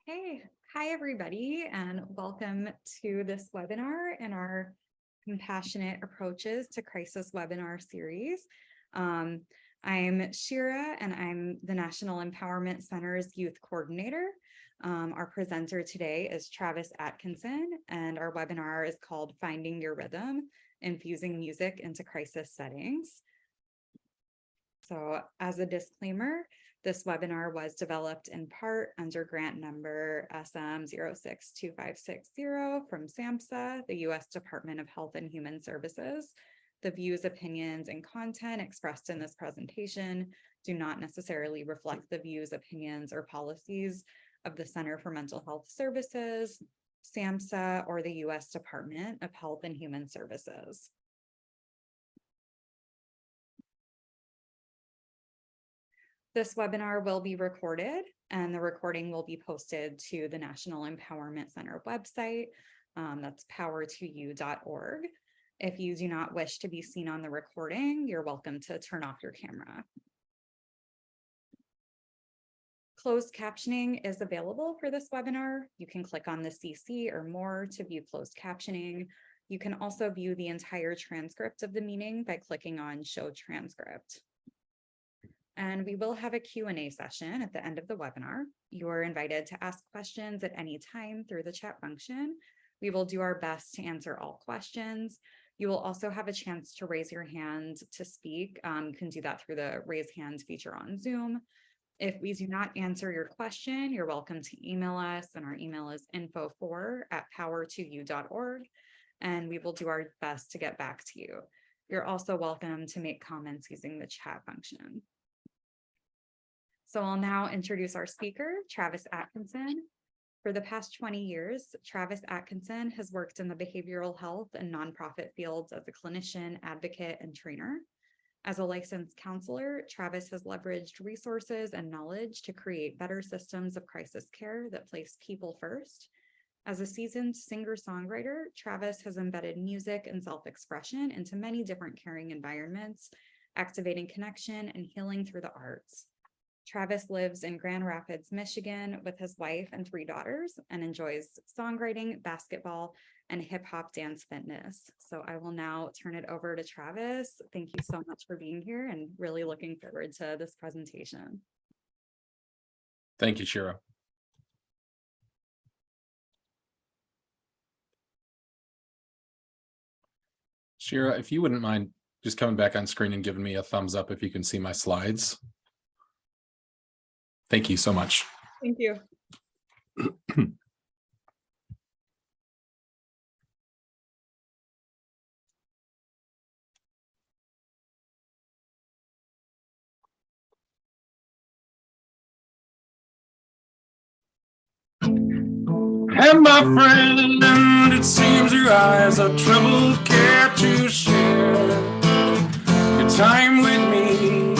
Hey, hi everybody, and welcome to this webinar in our Compassionate Approaches to Crisis webinar series. I'm Shira, and I'm the National Empowerment Center's Youth Coordinator. Our presenter today is Travis Atkinson, and our webinar is called Finding Your Rhythm, Infusing Music into Crisis Settings. So as a disclaimer, this webinar was developed in part under grant number SM062560 from SAMHSA, the U.S. Department of Health and Human Services. The views, opinions, and content expressed in this presentation do not necessarily reflect the views, opinions, or policies of the Center for Mental Health Services, SAMHSA, or the U.S. Department of Health and Human Services. This webinar will be recorded, and the recording will be posted to the National Empowerment Center website. That's power2u.org. If you do not wish to be seen on the recording, you're welcome to turn off your camera. Closed captioning is available for this webinar. You can click on the CC or more to view closed captioning. You can also view the entire transcript of the meeting by clicking on Show Transcript. And we will have a Q&A session at the end of the webinar. You are invited to ask questions at any time through the chat function. We will do our best to answer all questions. You will also have a chance to raise your hand to speak. You can do that through the raise hand feature on Zoom. If we do not answer your question, you're welcome to email us, and our email is info4@power2u.org, and we will do our best to get back to you. You're also welcome to make comments using the chat function. So I'll now introduce our speaker, Travis Atkinson. For the past 20 years, Travis Atkinson has worked in the behavioral health and nonprofit fields as a clinician, advocate, and trainer. As a licensed counselor, Travis has leveraged resources and knowledge to create better systems of crisis care that place people first. As a seasoned singer-songwriter, Travis has embedded music and self-expression into many different caring environments, activating connection and healing through the arts. Travis lives in Grand Rapids, Michigan with his wife and 3 daughters, and enjoys songwriting, basketball, and hip hop dance fitness. So I will now turn it over to Travis. Thank you so much for being here, and really looking forward to this presentation. Thank you, Shira. Shira, if you wouldn't mind just coming back on screen and giving me a thumbs up if you can see my slides. Thank you so much. Thank you. And my friend, it seems your eyes are troubled, care to share your time with me.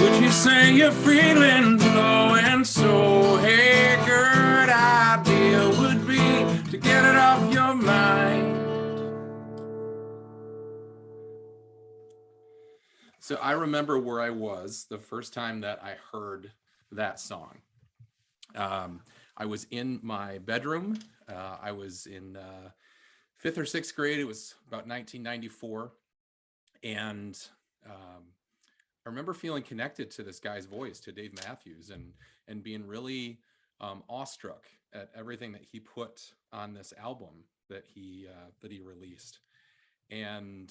Would you say you're feeling low and so? Hey, good idea would be to get it off your mind. So I remember where I was the first time that I heard that song. I was in my bedroom. I was in 5th or 6th grade. It was about 1994. And I remember feeling connected to this guy's voice, to Dave Matthews, and being really awestruck at everything that he put on this album that he released. And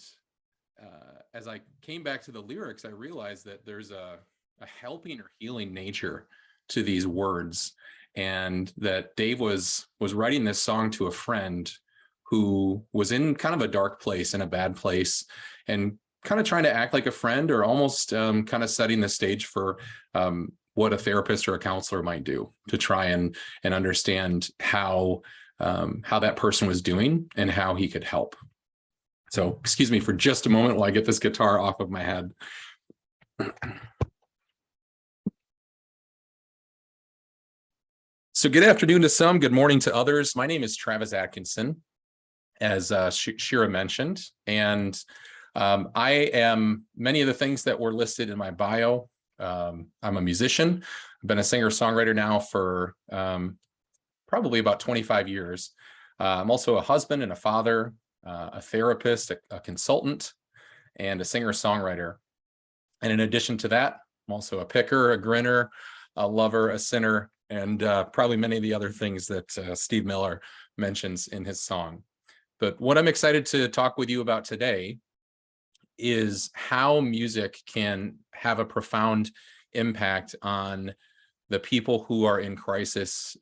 as I came back to the lyrics, I realized that there's a helping or healing nature to these words, and that Dave was writing this song to a friend who was in kind of a dark place, in a bad place, and kind of trying to act like a friend, or almost kind of setting the stage for what a therapist or a counselor might do to try and understand how that person was doing and how he could help. So excuse me for just a moment while I get this guitar off of my head. So good afternoon to some, good morning to others. My name is Travis Atkinson, as Shira mentioned, and I am many of the things that were listed in my bio. I'm a musician. I've been a singer-songwriter now for probably about 25 years. I'm also a husband and a father, a therapist, a consultant, and a singer-songwriter. And in addition to that, I'm also a picker, a grinner, a lover, a sinner, and probably many of the other things that Steve Miller mentions in his song. But what I'm excited to talk with you about today is how music can have a profound impact on the people who are in crisis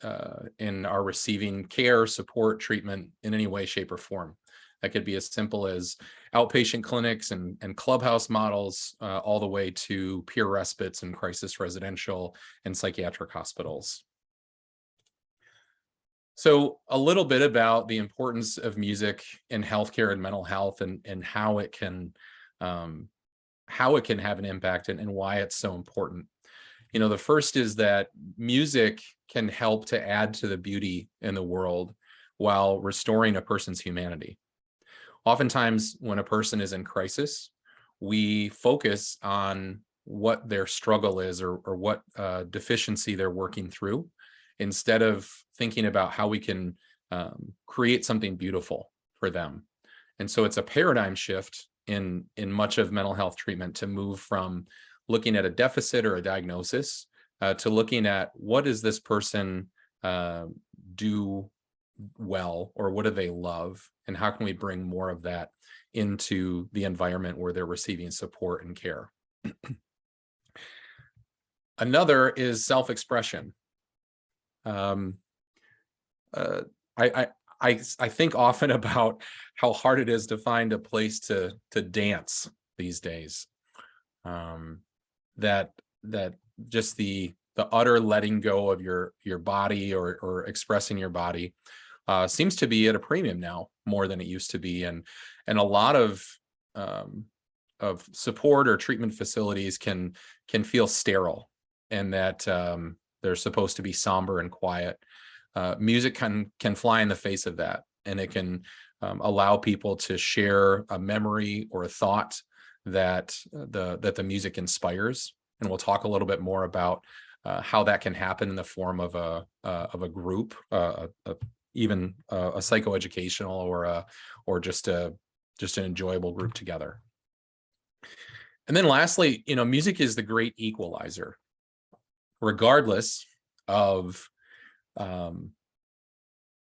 and are receiving care, support, treatment in any way, shape, or form. That could be as simple as outpatient clinics and clubhouse models, all the way to peer respites and crisis residential and psychiatric hospitals. So a little bit about the importance of music in healthcare and mental health, and how it can have an impact, and why it's so important. You know, the first is that music can help to add to the beauty in the world while restoring a person's humanity. Oftentimes, when a person is in crisis, we focus on what their struggle is, or what deficiency they're working through, instead of thinking about how we can create something beautiful for them. And so it's a paradigm shift in much of mental health treatment to move from looking at a deficit or a diagnosis to looking at what does this person do well, or what do they love, and how can we bring more of that into the environment where they're receiving support and care. Another is self-expression. I think often about how hard it is to find a place to dance these days. That just the utter letting go of your body, or expressing your body seems to be at a premium now, more than it used to be, and a lot of support or treatment facilities can feel sterile, and that they're supposed to be somber and quiet. Music can fly in the face of that, and it can allow people to share a memory or a thought that the music inspires. And we'll talk a little bit more about how that can happen in the form of a group, even a psychoeducational, or just an enjoyable group together. And then lastly, you know, music is the great equalizer, regardless of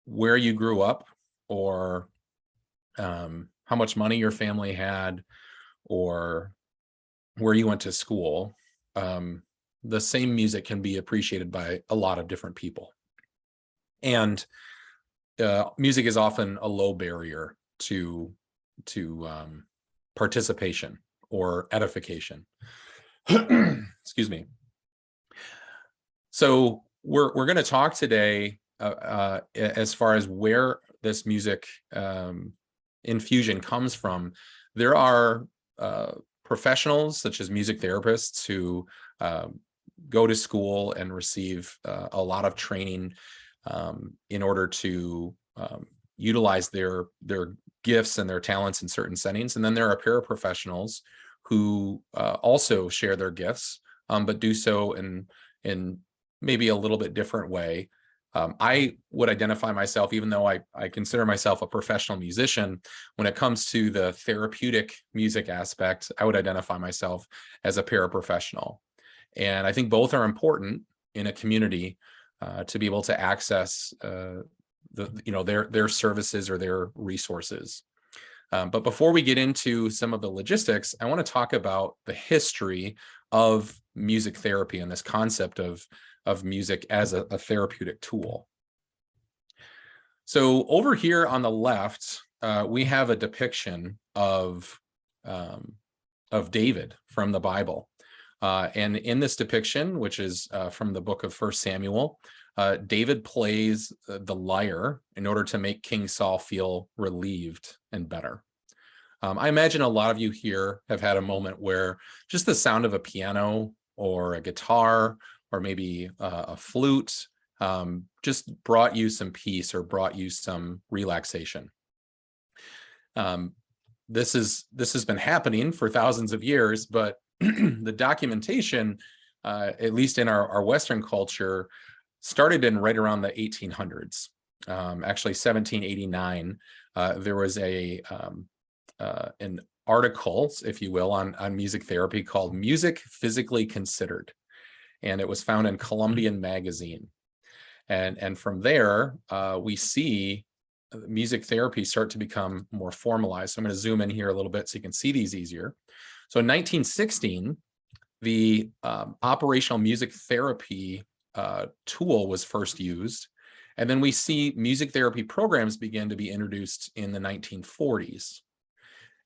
where you grew up, or how much money your family had, or where you went to school. The same music can be appreciated by a lot of different people. And music is often a low barrier to participation or edification. Excuse me. So we're going to talk today as far as where this music infusion comes from. There are professionals such as music therapists who go to school and receive a lot of training in order to utilize their gifts and their talents in certain settings. And then there are paraprofessionals who also share their gifts, but do so in maybe a little bit different way. I would identify myself, even though I consider myself a professional musician, when it comes to the therapeutic music aspect, I would identify myself as a paraprofessional. And I think both are important in a community to be able to access their services or their resources. But before we get into some of the logistics, I want to talk about the history of music therapy and this concept of music as a therapeutic tool. So over here on the left, we have a depiction of David from the Bible. And in this depiction, which is from the book of 1 Samuel, David plays the lyre in order to make King Saul feel relieved and better. I imagine a lot of you here have had a moment where just the sound of a piano or a guitar, or maybe a flute, just brought you some peace or brought you some relaxation. This has been happening for thousands of years, but the documentation, at least in our Western culture, started in right around the 1800s. Actually, 1789, there was an article, if you will, on music therapy called Music Physically Considered. And it was found in Columbian Magazine. And from there, we see music therapy start to become more formalized. So I'm going to zoom in here a little bit so you can see these easier. So in 1916, the operational music therapy tool was first used. And then we see music therapy programs begin to be introduced in the 1940s.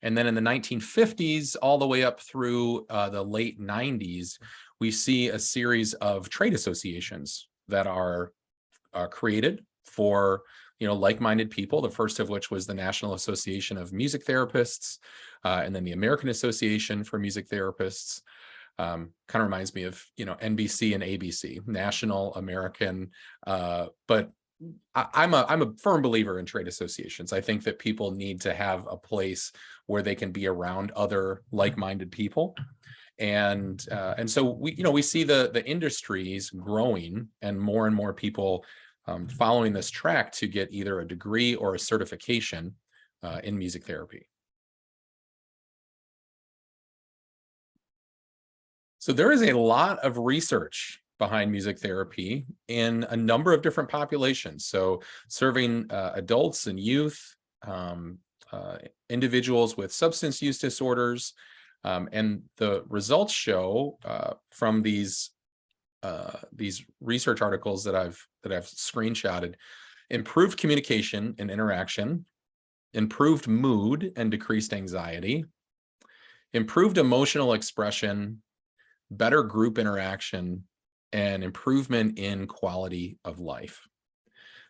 And then in the 1950s, all the way up through the late 90s, we see a series of trade associations that are created for like-minded people, the first of which was the National Association of Music Therapists, and then the American Association for Music Therapists. Kind of reminds me of NBC and ABC, National, American, but I'm a firm believer in trade associations. I think that people need to have a place where they can be around other like-minded people. And so we see the industries growing and more people following this track to get either a degree or a certification in music therapy. So there is a lot of research behind music therapy in a number of different populations. So serving adults and youth, individuals with substance use disorders, and the results show from these research articles that I've screenshotted: improved communication and interaction, improved mood and decreased anxiety, improved emotional expression, better group interaction, and improvement in quality of life.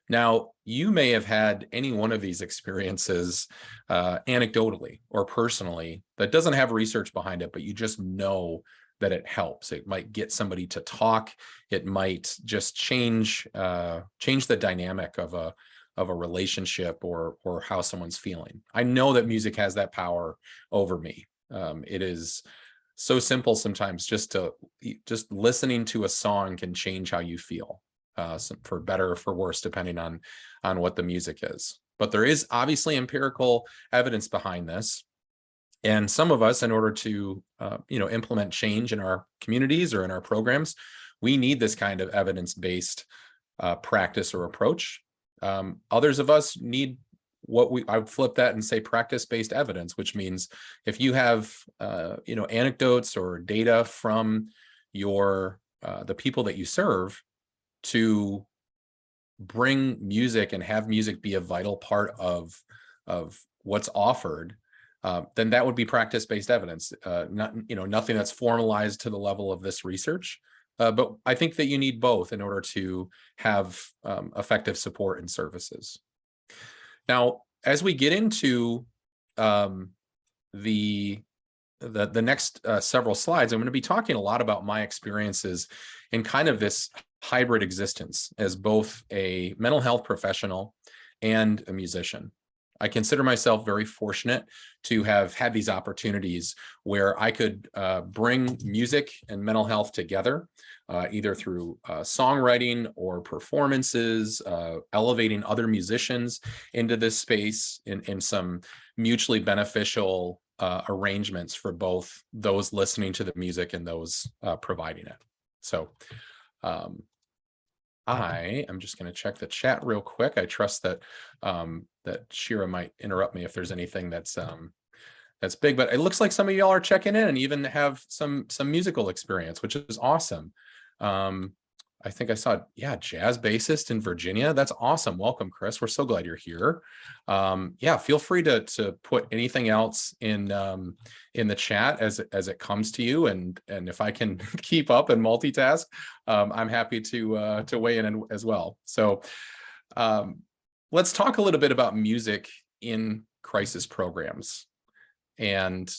Now, you may have had any one of these experiences anecdotally or personally that doesn't have research behind it, but you just know that it helps. It might get somebody to talk. It might just change the dynamic of a relationship or how someone's feeling. I know that music has that power over me. It is so simple sometimes. Just listening to a song can change how you feel, for better or for worse, depending on what the music is. But there is obviously empirical evidence behind this. And some of us, in order to implement change in our communities or in our programs, we need this kind of evidence-based practice or approach. Others of us need I would flip that and say practice-based evidence, which means if you have anecdotes or data from the people that you serve, to bring music and have music be a vital part of what's offered, then that would be practice-based evidence. Nothing that's formalized to the level of this research, but I think that you need both in order to have effective support and services. Now, as we get into the next several slides, I'm going to be talking a lot about my experiences in kind of this hybrid existence as both a mental health professional and a musician. I consider myself very fortunate to have had these opportunities where I could bring music and mental health together, either through songwriting or performances, elevating other musicians into this space in some mutually beneficial arrangements for both those listening to the music and those providing it. So I am just going to check the chat real quick. I trust that that Shira might interrupt me if there's anything that's big, but it looks like some of y'all are checking in and even have some musical experience, which is awesome. I think I saw, jazz bassist in Virginia. That's awesome. Welcome, Chris. We're so glad you're here. Feel free to put anything else in the chat as it comes to you, and if I can keep up and multitask, I'm happy to weigh in as well. So let's talk a little bit about music in crisis programs and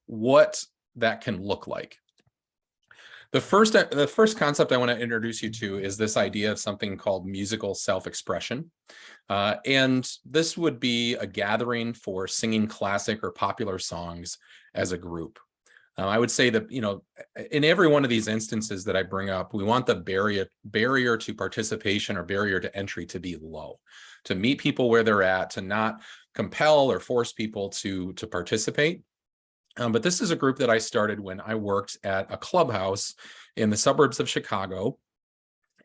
what that can look like. The first concept I want to introduce you to is this idea of something called musical self-expression. And this would be a gathering for singing classic or popular songs as a group. I would say that, in every one of these instances that I bring up, we want the barrier to participation or barrier to entry to be low, to meet people where they're at, to not compel or force people to participate. But this is a group that I started when I worked at a clubhouse in the suburbs of Chicago.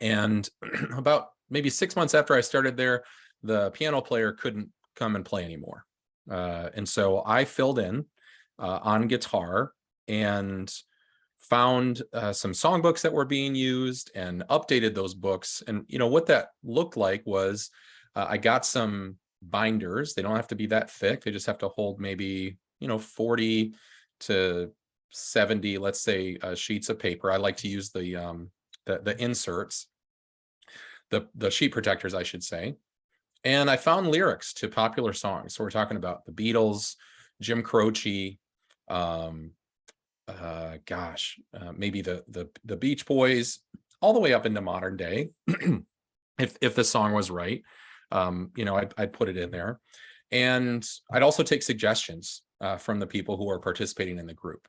And about maybe 6 months after I started there, the piano player couldn't come and play anymore. And so I filled in on guitar and found some songbooks that were being used and updated those books. And what that looked like was I got some binders. They don't have to be that thick. They just have to hold maybe 40 to 70, let's say, sheets of paper. I like to use the inserts, the sheet protectors, I should say. And I found lyrics to popular songs. So we're talking about the Beatles, Jim Croce, maybe the Beach Boys, all the way up into modern day. if the song was right, I'd put it in there. And I'd also take suggestions from the people who are participating in the group.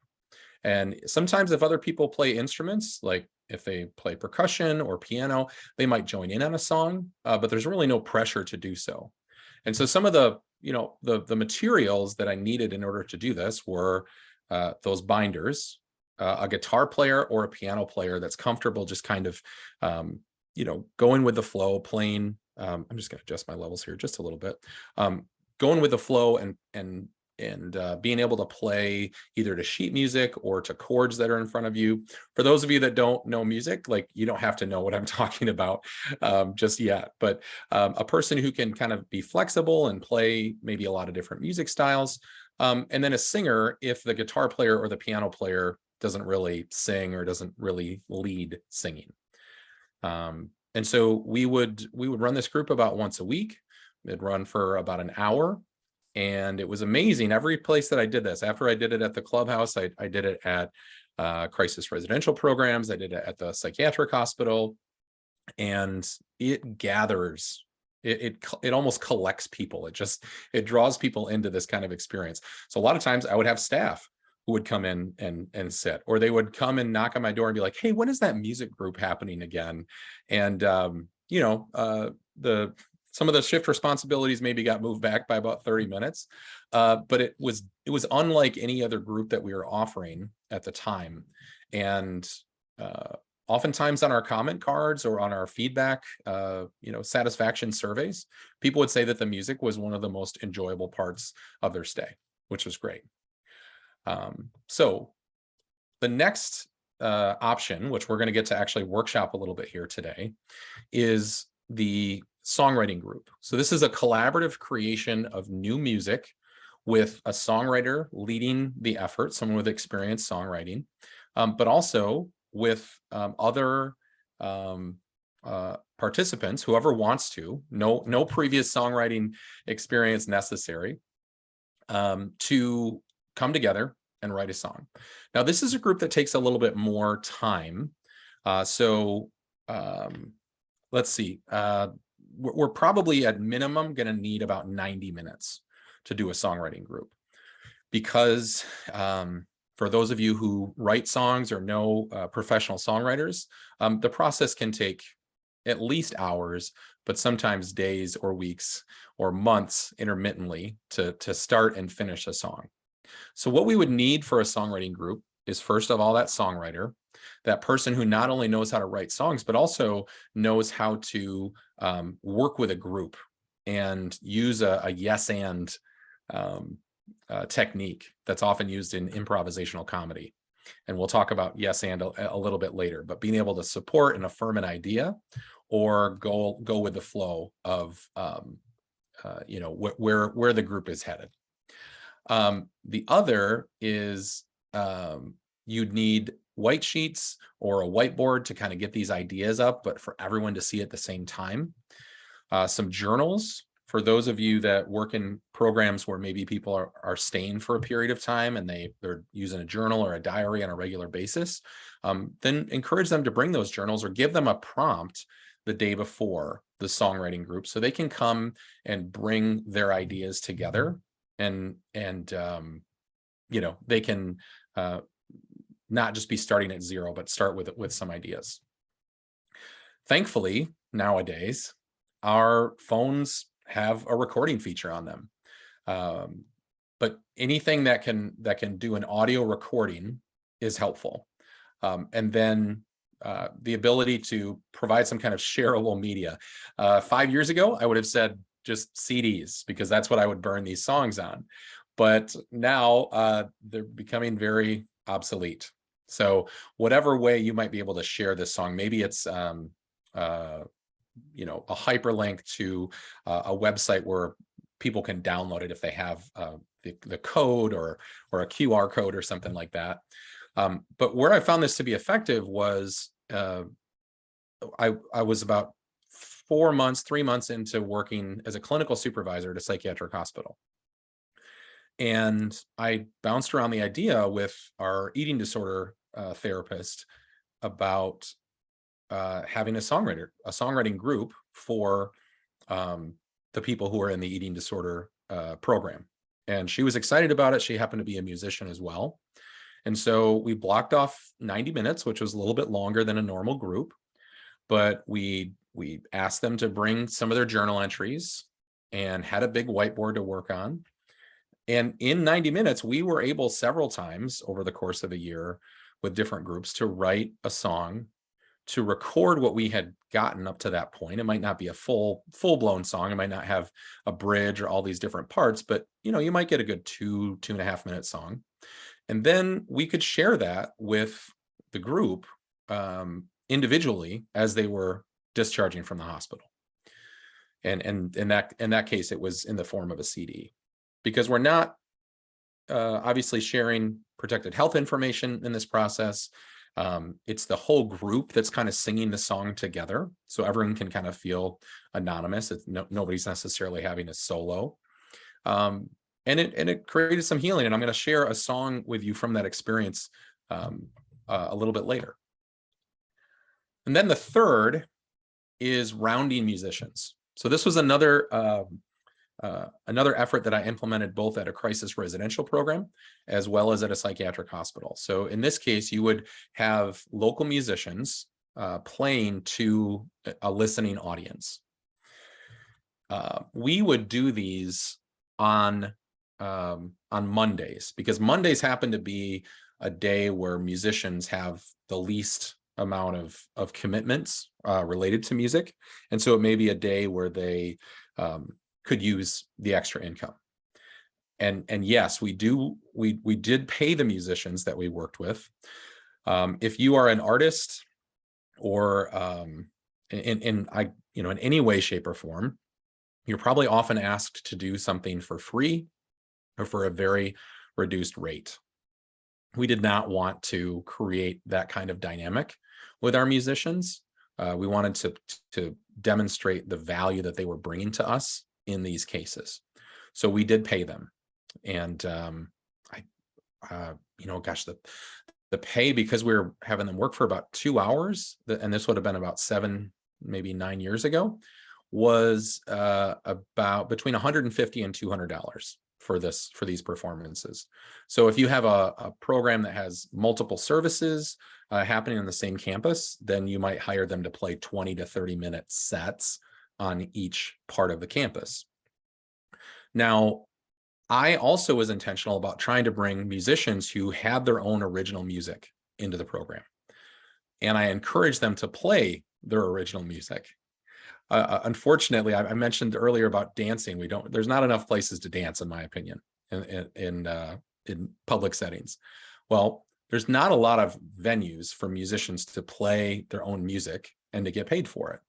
And sometimes if other people play instruments, like if they play percussion or piano, they might join in on a song, but there's really no pressure to do so. And so some of the materials that I needed in order to do this were those binders, a guitar player or a piano player that's comfortable just kind of, going with the flow, playing. I'm just going to adjust my levels here just a little bit. Going with the flow and being able to play either to sheet music or to chords that are in front of you. For those of you that don't know music, like, you don't have to know what I'm talking about just yet, but a person who can kind of be flexible and play maybe a lot of different music styles. And then a singer, if the guitar player or the piano player doesn't really sing or doesn't really lead singing. And so we would run this group about once a week. It'd run for about an hour. And it was amazing. Every place that I did this, after I did it at the clubhouse, I did it at crisis residential programs. I did it at the psychiatric hospital, and it gathers, it almost collects people. It draws people into this kind of experience. So a lot of times I would have staff who would come in and sit, or they would come and knock on my door and be like, hey, when is that music group happening again? And, some of the shift responsibilities maybe got moved back by about 30 minutes, but it was unlike any other group that we were offering at the time. And oftentimes on our comment cards or on our feedback, satisfaction surveys, people would say that the music was one of the most enjoyable parts of their stay, which was great. So the next option, which we're going to get to actually workshop a little bit here today, is the songwriting group. So this is a collaborative creation of new music with a songwriter leading the effort, someone with experience songwriting, but also with other participants, whoever wants to, no previous songwriting experience necessary, to come together and write a song. Now, this is a group that takes a little bit more time. Let's see. We're probably at minimum going to need about 90 minutes to do a songwriting group, because for those of you who write songs or know professional songwriters, the process can take at least hours, but sometimes days or weeks or months intermittently to start and finish a song. So what we would need for a songwriting group is, first of all, that songwriter, that person who not only knows how to write songs, but also knows how to work with a group and use a yes and technique that's often used in improvisational comedy. And we'll talk about yes and a little bit later, but being able to support and affirm an idea or go with the flow of where the group is headed. The other is you'd need white sheets or a whiteboard to kind of get these ideas up, but for everyone to see at the same time. Some journals for those of you that work in programs where maybe people are staying for a period of time and they're using a journal or a diary on a regular basis. Then encourage them to bring those journals or give them a prompt the day before the songwriting group so they can come and bring their ideas together and they can not just be starting at zero, but start with some ideas. Thankfully, nowadays, our phones have a recording feature on them. But anything that can do an audio recording is helpful. And then the ability to provide some kind of shareable media. 5 years ago, I would have said just CDs, because that's what I would burn these songs on. But now they're becoming very obsolete. So whatever way you might be able to share this song, maybe it's a hyperlink to a website where people can download it if they have the code or a QR code or something like that. But where I found this to be effective was I was about 3 months into working as a clinical supervisor at a psychiatric hospital. And I bounced around the idea with our eating disorder therapist about having a songwriting group for the people who are in the eating disorder program. And she was excited about it. She happened to be a musician as well. And so we blocked off 90 minutes, which was a little bit longer than a normal group. But we asked them to bring some of their journal entries and had a big whiteboard to work on. And in 90 minutes, we were able several times over the course of a year with different groups to write a song, to record what we had gotten up to that point. It might not be a full-blown song. It might not have a bridge or all these different parts, but you might get a good 2.5 minute song. And then we could share that with the group individually as they were discharging from the hospital. And in that case, it was in the form of a CD, because we're not obviously sharing protected health information in this process. It's the whole group that's kind of singing the song together, so everyone can kind of feel anonymous. Nobody's necessarily having a solo. And it created some healing, and I'm going to share a song with you from that experience a little bit later. And then the third is rounding musicians. So this was another effort that I implemented both at a crisis residential program as well as at a psychiatric hospital. So in this case, you would have local musicians playing to a listening audience. We would do these on Mondays, because Mondays happen to be a day where musicians have the least amount of commitments related to music. And so it may be a day where they could use the extra income. And yes, we did pay the musicians that we worked with. If you are an artist or in any way, shape, or form, you're probably often asked to do something for free or for a very reduced rate. We did not want to create that kind of dynamic with our musicians. We wanted to demonstrate the value that they were bringing to us in these cases. So we did pay them. And the pay, because we were having them work for about 2 hours, and this would have been about 7, maybe 9 years ago, was about between $150 and $200 for these performances. So if you have a program that has multiple services happening on the same campus, then you might hire them to play 20 to 30 minute sets on each part of the campus. Now, I also was intentional about trying to bring musicians who had their own original music into the program. And I encouraged them to play their original music. Unfortunately, I mentioned earlier about dancing. There's not enough places to dance, in my opinion, in public settings. Well, there's not a lot of venues for musicians to play their own music and to get paid for it.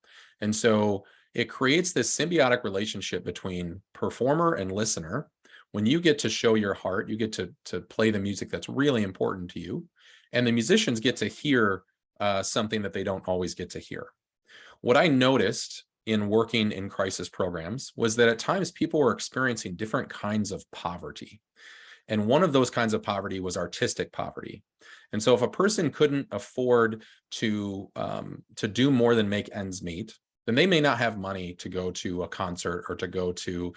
And so it creates this symbiotic relationship between performer and listener. When you get to show your heart, you get to play the music that's really important to you, and the musicians get to hear something that they don't always get to hear. What I noticed in working in crisis programs was that at times people were experiencing different kinds of poverty. And one of those kinds of poverty was artistic poverty. And so if a person couldn't afford to do more than make ends meet, then they may not have money to go to a concert or to go to,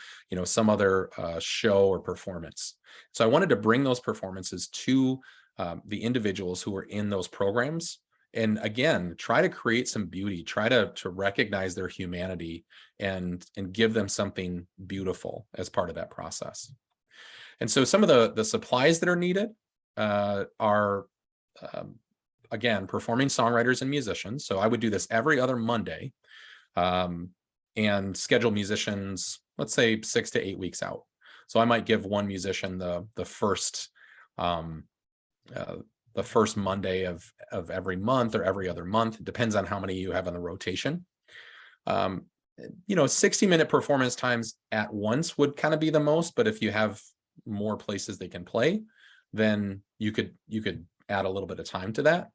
some other show or performance. So I wanted to bring those performances to the individuals who are in those programs. And again, try to create some beauty, try to recognize their humanity and give them something beautiful as part of that process. And so some of the supplies that are needed are, again, performing songwriters and musicians. So I would do this every other Monday and schedule musicians, let's say 6 to 8 weeks out. So I might give one musician the first Monday of every month or every other month. It depends on how many you have on the rotation. 60-minute performance times at once would kind of be the most, but if you have more places they can play, then you could add a little bit of time to that.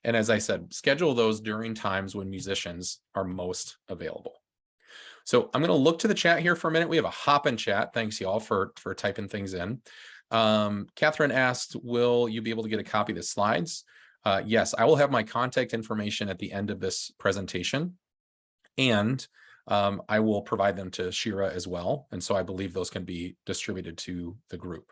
And as I said, schedule those during times when musicians are most available. So I'm going to look to the chat here for a minute. We have a hop in chat. Thanks y'all for typing things in. Catherine asked, will you be able to get a copy of the slides? Yes, I will have my contact information at the end of this presentation. And I will provide them to Shira as well. And so I believe those can be distributed to the group.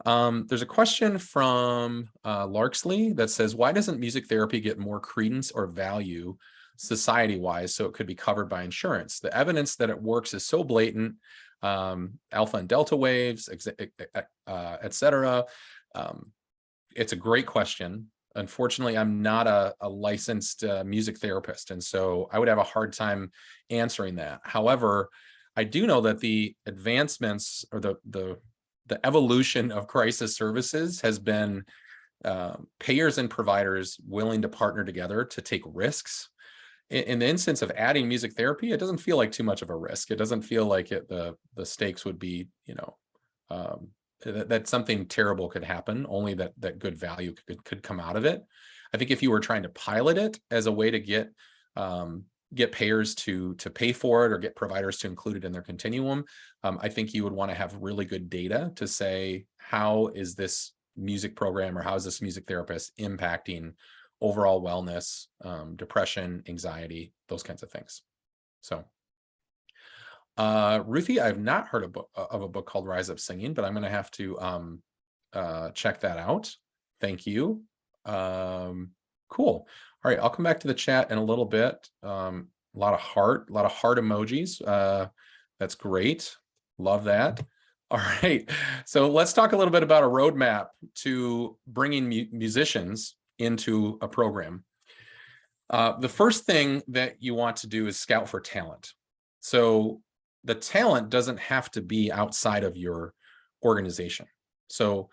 There's a question from Larksley that says, why doesn't music therapy get more credence or value society-wise so it could be covered by insurance? The evidence that it works is so blatant, alpha and delta waves, et cetera. It's a great question. Unfortunately, I'm not a licensed music therapist, and so I would have a hard time answering that. However, I do know that the advancements or the evolution of crisis services has been payers and providers willing to partner together to take risks. In the instance of adding music therapy, it doesn't feel like too much of a risk. It doesn't feel like the stakes would be, that something terrible could happen, only that good value could come out of it. I think if you were trying to pilot it as a way to get payers to pay for it or get providers to include it in their continuum, I think you would want to have really good data to say, how is this music program or how is this music therapist impacting overall wellness, depression, anxiety, those kinds of things. So Ruthie, I've not heard of a book called Rise Up Singing, but I'm going to have to check that out. Thank you. Cool. All right, I'll come back to the chat in a little bit. A lot of heart emojis. That's great. Love that. All right, so let's talk a little bit about a roadmap to bringing musicians into a program. The first thing that you want to do is scout for talent. So the talent doesn't have to be outside of your organization. So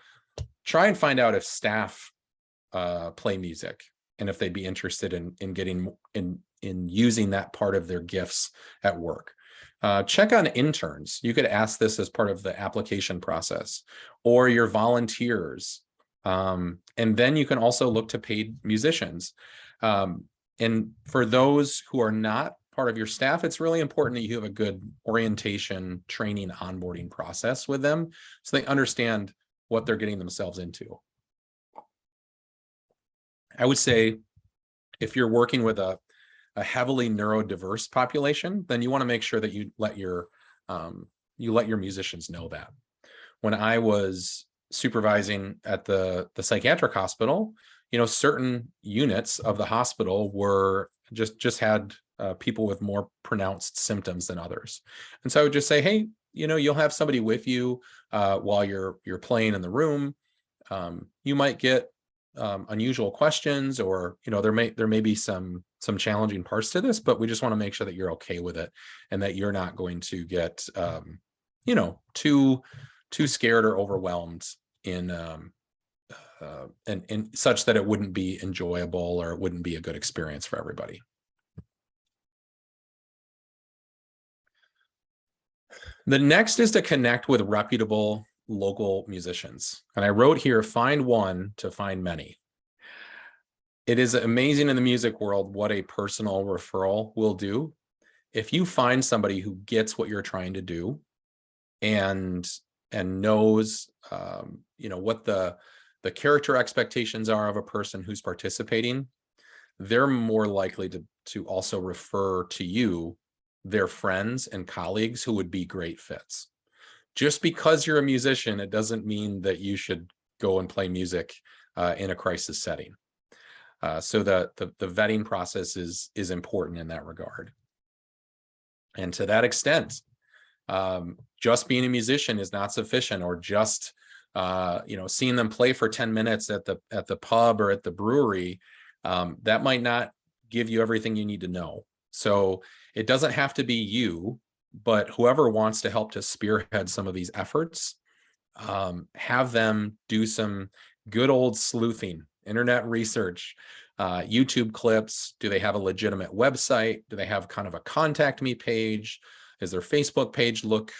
try and find out if staff play music and if they'd be interested in getting in using that part of their gifts at work. Check on interns. You could ask this as part of the application process, or your volunteers. And then you can also look to paid musicians. And for those who are not part of your staff, it's really important that you have a good orientation, training, onboarding process with them so they understand what they're getting themselves into. I would say if you're working with a heavily neurodiverse population, then you want to make sure that you let your musicians know that. When I was supervising at the psychiatric hospital, certain units of the hospital were just had people with more pronounced symptoms than others. And so I would just say, hey, you'll have somebody with you while you're playing in the room. You might get unusual questions, or there may be some challenging parts to this, but we just want to make sure that you're okay with it and that you're not going to get too scared or overwhelmed in and such that it wouldn't be enjoyable or it wouldn't be a good experience for everybody. The next is to connect with reputable local musicians. And I wrote here, find one to find many. It is amazing in the music world what a personal referral will do. If you find somebody who gets what you're trying to do and knows what the character expectations are of a person who's participating, they're more likely to also refer to you their friends and colleagues who would be great fits. Just because you're a musician, it doesn't mean that you should go and play music in a crisis setting. So the vetting process is important in that regard. And to that extent, just being a musician is not sufficient, or just seeing them play for 10 minutes at the pub or at the brewery, that might not give you everything you need to know. So it doesn't have to be you, but whoever wants to help to spearhead some of these efforts, have them do some good old sleuthing, internet research, YouTube clips. Do they have a legitimate website? Do they have kind of a contact me page? Does their Facebook page look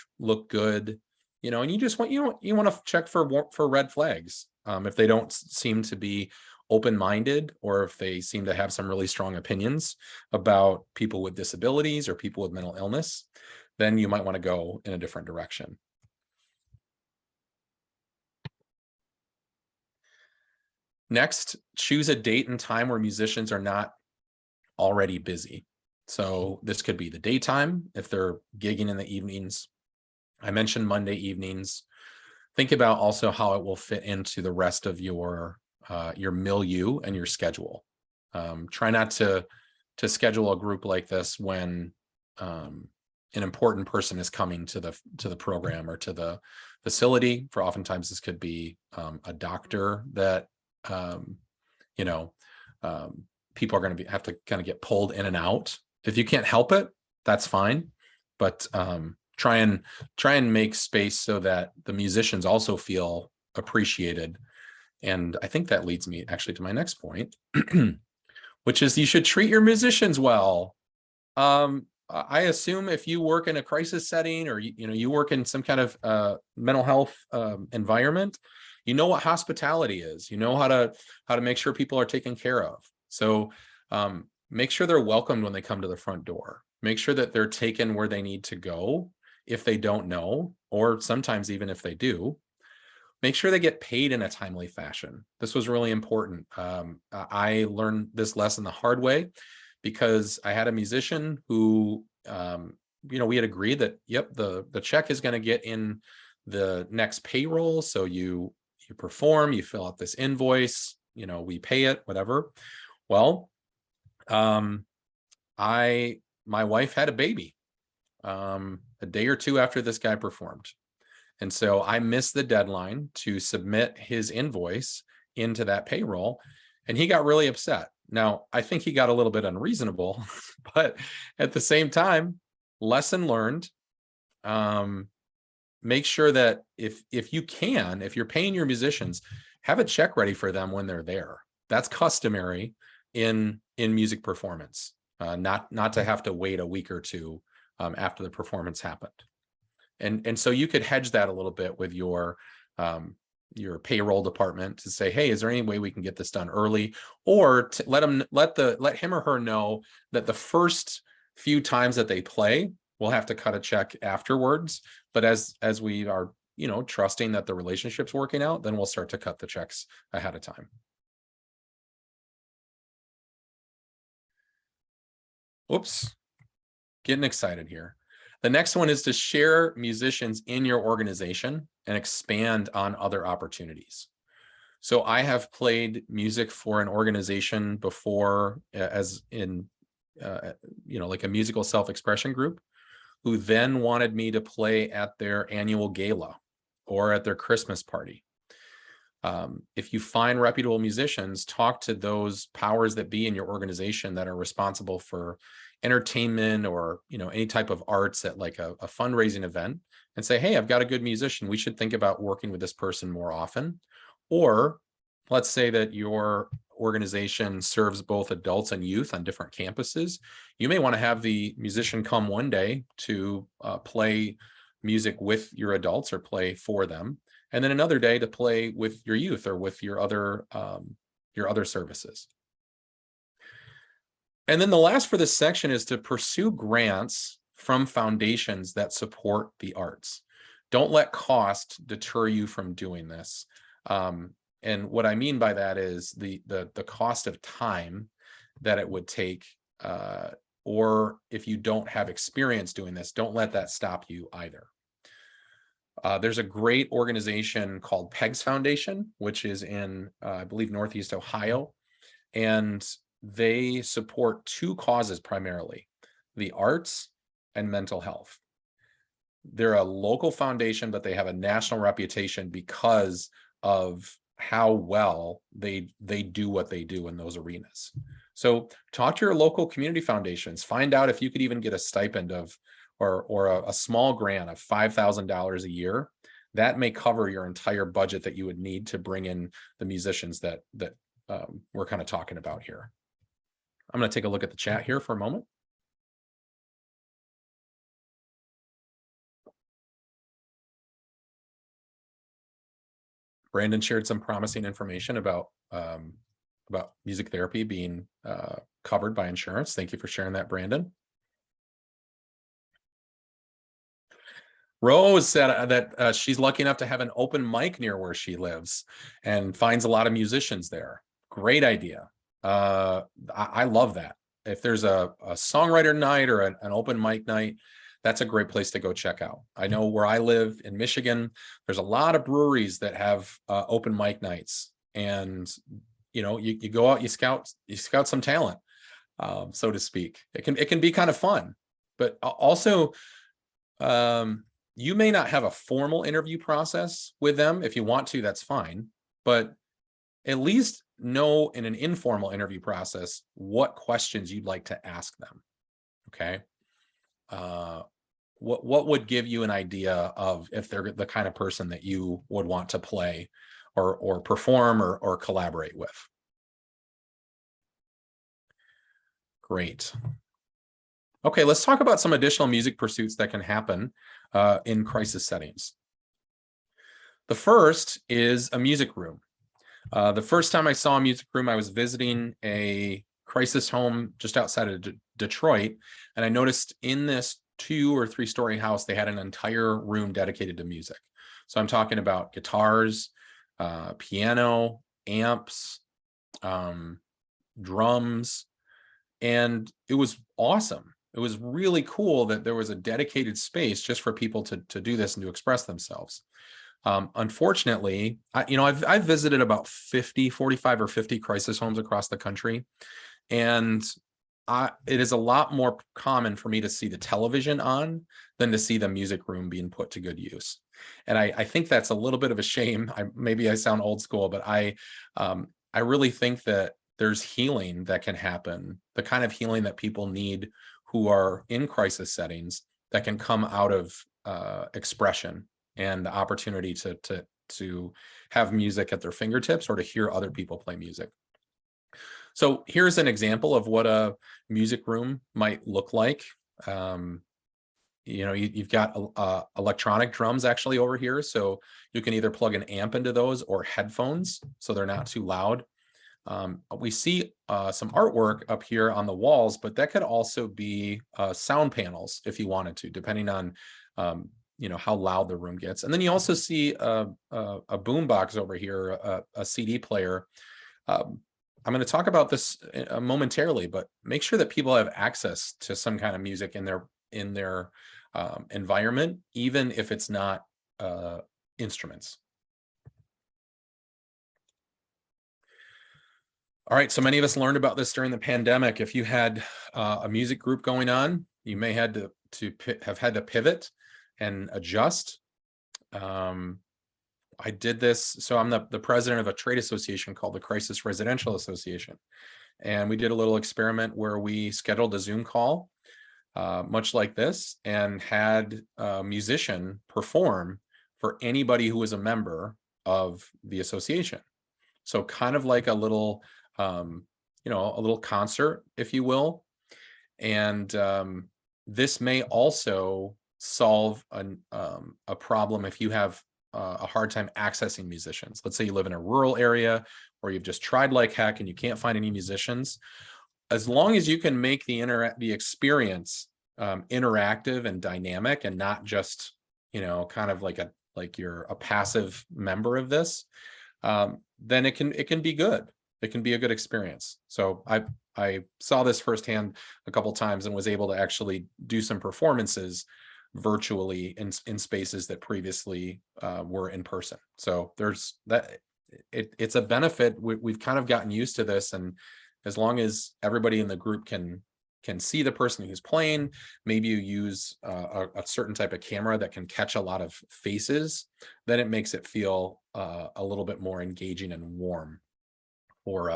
good? And you just want to check for red flags. If they don't seem to be open-minded, or if they seem to have some really strong opinions about people with disabilities or people with mental illness, then you might want to go in a different direction. Next, choose a date and time where musicians are not already busy. So this could be the daytime if they're gigging in the evenings. I mentioned Monday evenings. Think about also how it will fit into the rest of your milieu and your schedule. Try not to schedule a group like this when an important person is coming to the program or to the facility. For oftentimes this could be a doctor that people are going to have to kind of get pulled in and out. If you can't help it, that's fine, but try and make space so that the musicians also feel appreciated. And I think that leads me actually to my next point, which is you should treat your musicians well. I assume if you work in a crisis setting, or you work in some kind of mental health environment, you know what hospitality is. You know how to make sure people are taken care of. So make sure they're welcomed when they come to the front door. Make sure that they're taken where they need to go if they don't know, or sometimes even if they do. Make sure they get paid in a timely fashion. This was really important. I learned this lesson the hard way, because I had a musician who, we had agreed that, yep, the check is going to get in the next payroll. So you perform, you fill out this invoice, we pay it, whatever. Well, my wife had a baby a day or two after this guy performed. And so I missed the deadline to submit his invoice into that payroll, and he got really upset. Now, I think he got a little bit unreasonable, but at the same time, lesson learned. Make sure that if you're paying your musicians, have a check ready for them when they're there. That's customary in music performance, not to have to wait a week or two after the performance happened. And so you could hedge that a little bit with your payroll department to say, hey, is there any way we can get this done early? Or to let him or her know that the first few times that they play, we'll have to cut a check afterwards. But as we are, trusting that the relationship's working out, then we'll start to cut the checks ahead of time. Oops, getting excited here. The next one is to share musicians in your organization and expand on other opportunities. So I have played music for an organization before, as in, like a musical self-expression group, who then wanted me to play at their annual gala or at their Christmas party. If you find reputable musicians, talk to those powers that be in your organization that are responsible for entertainment or any type of arts at like a fundraising event, and say, hey, I've got a good musician, we should think about working with this person more often. Or let's say that your organization serves both adults and youth on different campuses. You may want to have the musician come one day to play music with your adults or play for them, and then another day to play with your youth or with your other services. And then the last for this section is to pursue grants from foundations that support the arts. Don't let cost deter you from doing this. And what I mean by that is the cost of time that it would take, or if you don't have experience doing this, don't let that stop you either. There's a great organization called PEGS Foundation, which is in, I believe, Northeast Ohio. And they support two causes primarily: the arts and mental health. They're a local foundation, but they have a national reputation because of how well they do what they do in those arenas. So talk to your local community foundations, find out if you could even get a stipend of, or a small grant of $5,000 a year. That may cover your entire budget that you would need to bring in the musicians that we're kind of talking about here. I'm going to take a look at the chat here for a moment. Brandon shared some promising information about music therapy being covered by insurance. Thank you for sharing that, Brandon. Rose said that she's lucky enough to have an open mic near where she lives and finds a lot of musicians there. Great idea. I love that. If there's a songwriter night or an open mic night, that's a great place to go check out. I know where I live in Michigan, there's a lot of breweries that have open mic nights, and you go out, you scout some talent, so to speak. It can be kind of fun, but also you may not have a formal interview process with them. If you want to, that's fine, but at least know in an informal interview process what questions you'd like to ask them. Okay. What would give you an idea of if they're the kind of person that you would want to play or perform or collaborate with? Great. Okay, let's talk about some additional music pursuits that can happen in crisis settings. The first is a music room. The first time I saw a music room, I was visiting a crisis home just outside of Detroit, and I noticed in this 2 or 3 story house, they had an entire room dedicated to music. So I'm talking about guitars, piano, amps, drums, and it was awesome. It was really cool that there was a dedicated space just for people to do this and to express themselves. Unfortunately, I've visited about 45 or 50 crisis homes across the country, and it is a lot more common for me to see the television on than to see the music room being put to good use. And I think that's a little bit of a shame. Maybe I sound old school, but I really think that there's healing that can happen, the kind of healing that people need who are in crisis settings, that can come out of expression and the opportunity to have music at their fingertips or to hear other people play music. So here's an example of what a music room might look like. You've got electronic drums actually over here, so you can either plug an amp into those or headphones, so they're not too loud. We see some artwork up here on the walls, but that could also be sound panels if you wanted to, depending on how loud the room gets. And then you also see a boombox over here, a CD player. I'm going to talk about this momentarily, but make sure that people have access to some kind of music in their environment, even if it's not instruments. All right, so many of us learned about this during the pandemic. If you had a music group going on, you may have had to pivot and adjust. I did this, so I'm the president of a trade association called the Crisis Residential Association. And we did a little experiment where we scheduled a Zoom call, much like this, and had a musician perform for anybody who was a member of the association. So kind of like a little, a little concert, if you will. And this may also solve a problem if you have a hard time accessing musicians. Let's say you live in a rural area or you've just tried like heck and you can't find any musicians. As long as you can make the experience interactive and dynamic and not just, kind of like you're a passive member of this, then it can be good. It can be a good experience. So I saw this firsthand a couple times and was able to actually do some performances virtually in spaces that previously were in person. So there's that. It's a benefit. We've kind of gotten used to this, and as long as everybody in the group can see the person who's playing, maybe you use a certain type of camera that can catch a lot of faces, then it makes it feel a little bit more engaging and warm for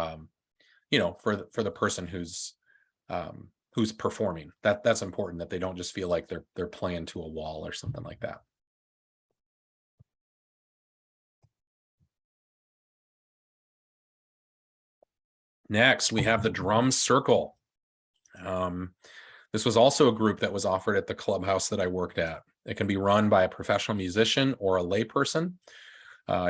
for the person who's performing. That's important, that they don't just feel like they're playing to a wall or something like that. Next, we have the drum circle. This was also a group that was offered at the clubhouse that I worked at. It can be run by a professional musician or a layperson.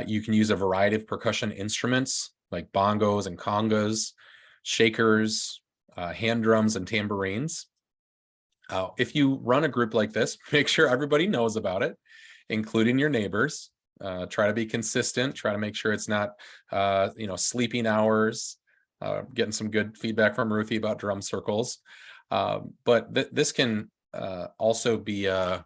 You can use a variety of percussion instruments like bongos and congas, shakers, hand drums, and tambourines. If you run a group like this, make sure everybody knows about it, including your neighbors. Try to be consistent. Try to make sure it's not, sleeping hours. Getting some good feedback from Ruthie about drum circles. But this can also be a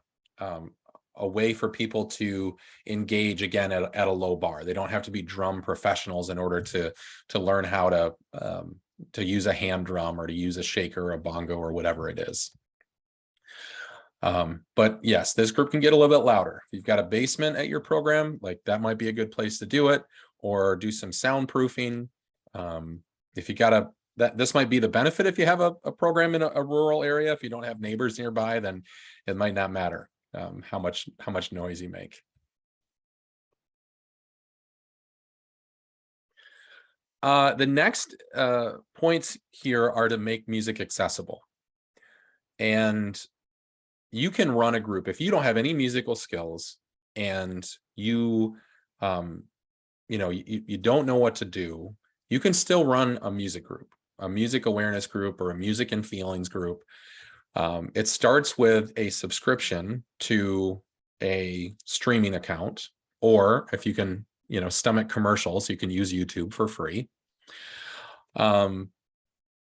way for people to engage again at a low bar. They don't have to be drum professionals in order to learn how to use a hand drum or to use a shaker or a bongo or whatever it is. But yes, this group can get a little bit louder. If you've got a basement at your program, like that might be a good place to do it, or do some soundproofing. If you got this might be the benefit if you have a program in a rural area. If you don't have neighbors nearby, then it might not matter how much noise you make. The next points here are to make music accessible. And you can run a group if you don't have any musical skills and you don't know what to do. You can still run a music group, a music awareness group, or a music and feelings group. It starts with a subscription to a streaming account, or if you can, stomach commercials, you can use YouTube for free. And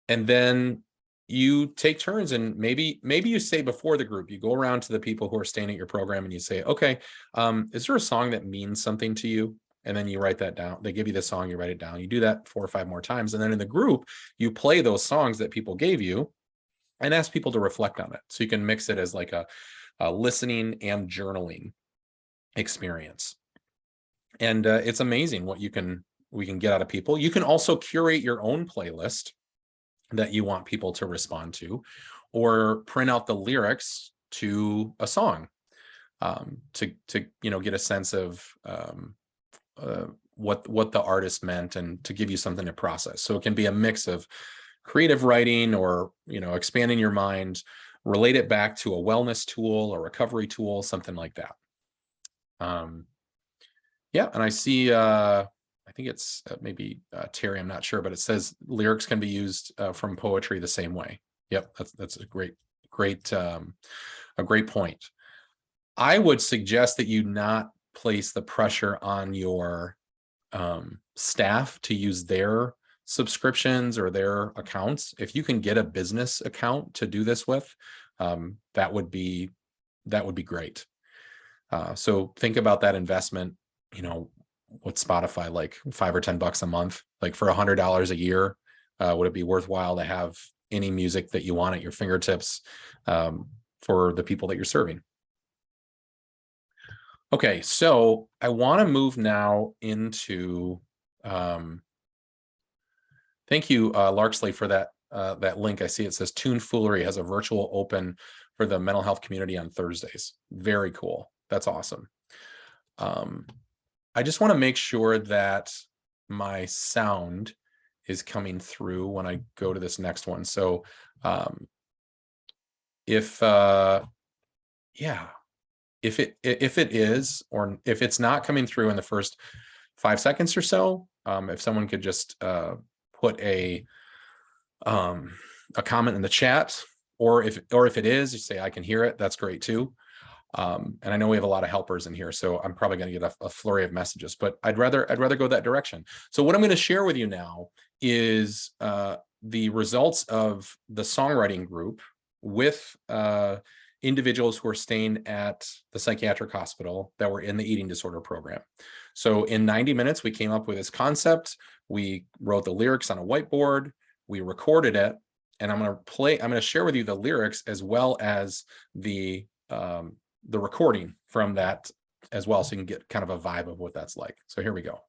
then you take turns, and maybe you say before the group, you go around to the people who are staying at your program and you say, okay, is there a song that means something to you? And then you write that down. They give you the song, you write it down. You do that 4 or 5 more times. And then in the group, you play those songs that people gave you and ask people to reflect on it. So you can mix it as like a listening and journaling experience. And it's amazing what we can get out of people. You can also curate your own playlist that you want people to respond to, or print out the lyrics to a song to get a sense of what the artist meant, and to give you something to process. So it can be a mix of creative writing or expanding your mind, relate it back to a wellness tool or recovery tool, something like that. And I see I think it's maybe Terry, I'm not sure, but it says lyrics can be used from poetry the same way. Yep, that's a great point. I would suggest that you not place the pressure on your staff to use their subscriptions or their accounts. If you can get a business account to do this with, that would be great. So think about that investment. What's Spotify, like $5 or $10 a month? Like for $100 a year, would it be worthwhile to have any music that you want at your fingertips for the people that you're serving? Okay, so I want to move now into thank you, Larksley, for that link. I see it says Tune Foolery has a virtual open for the mental health community on Thursdays. Very cool. That's awesome. I just want to make sure that my sound is coming through when I go to this next one. So if it is, or if it's not coming through in the first 5 seconds or so, if someone could just put a comment in the chat, or if it is, you say I can hear it, that's great too. And I know we have a lot of helpers in here, so I'm probably going to get a flurry of messages, but I'd rather go that direction. So what I'm going to share with you now is the results of the songwriting group with individuals who are staying at the psychiatric hospital that were in the eating disorder program. So in 90 minutes, we came up with this concept. We wrote the lyrics on a whiteboard, we recorded it, and I'm going to share with you the lyrics as well as the recording from that as well, so you can get kind of a vibe of what that's like. So here we go.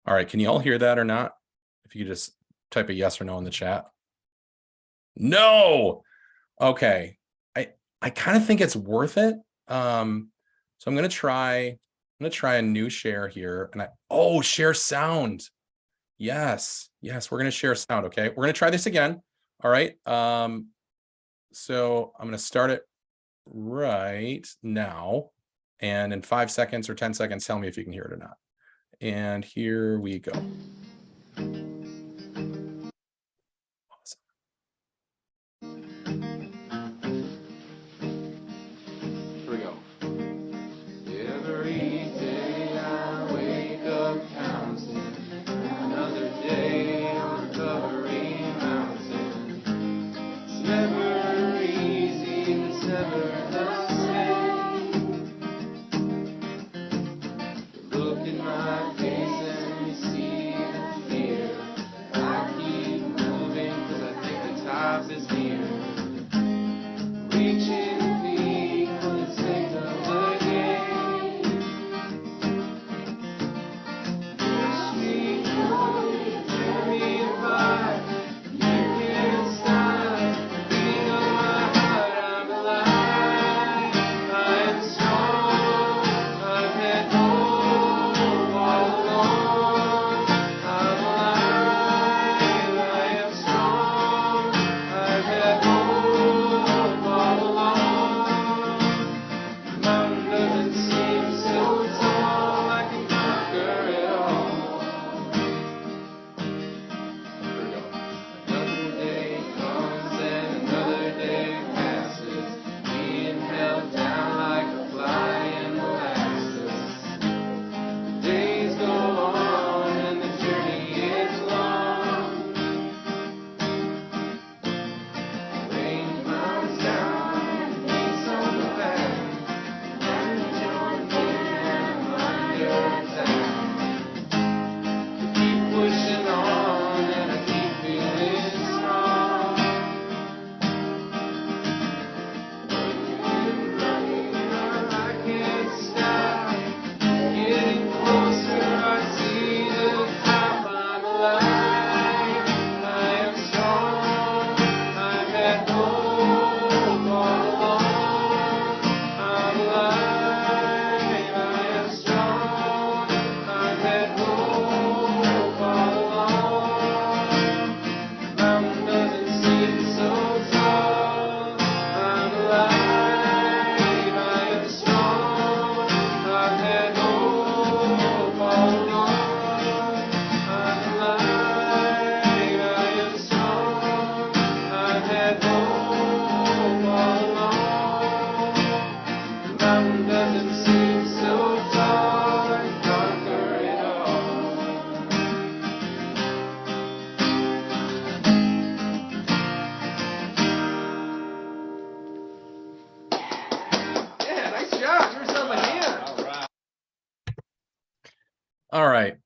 All right, can you all hear that or not? If you could just type a yes or no in the chat. No. Okay. I kind of think it's worth it. So I'm gonna try a new share here. And share sound. Yes, we're gonna share sound. Okay, we're gonna try this again. All right. So I'm gonna start it right now. And in 5 seconds or 10 seconds, tell me if you can hear it or not. And here we go. All right.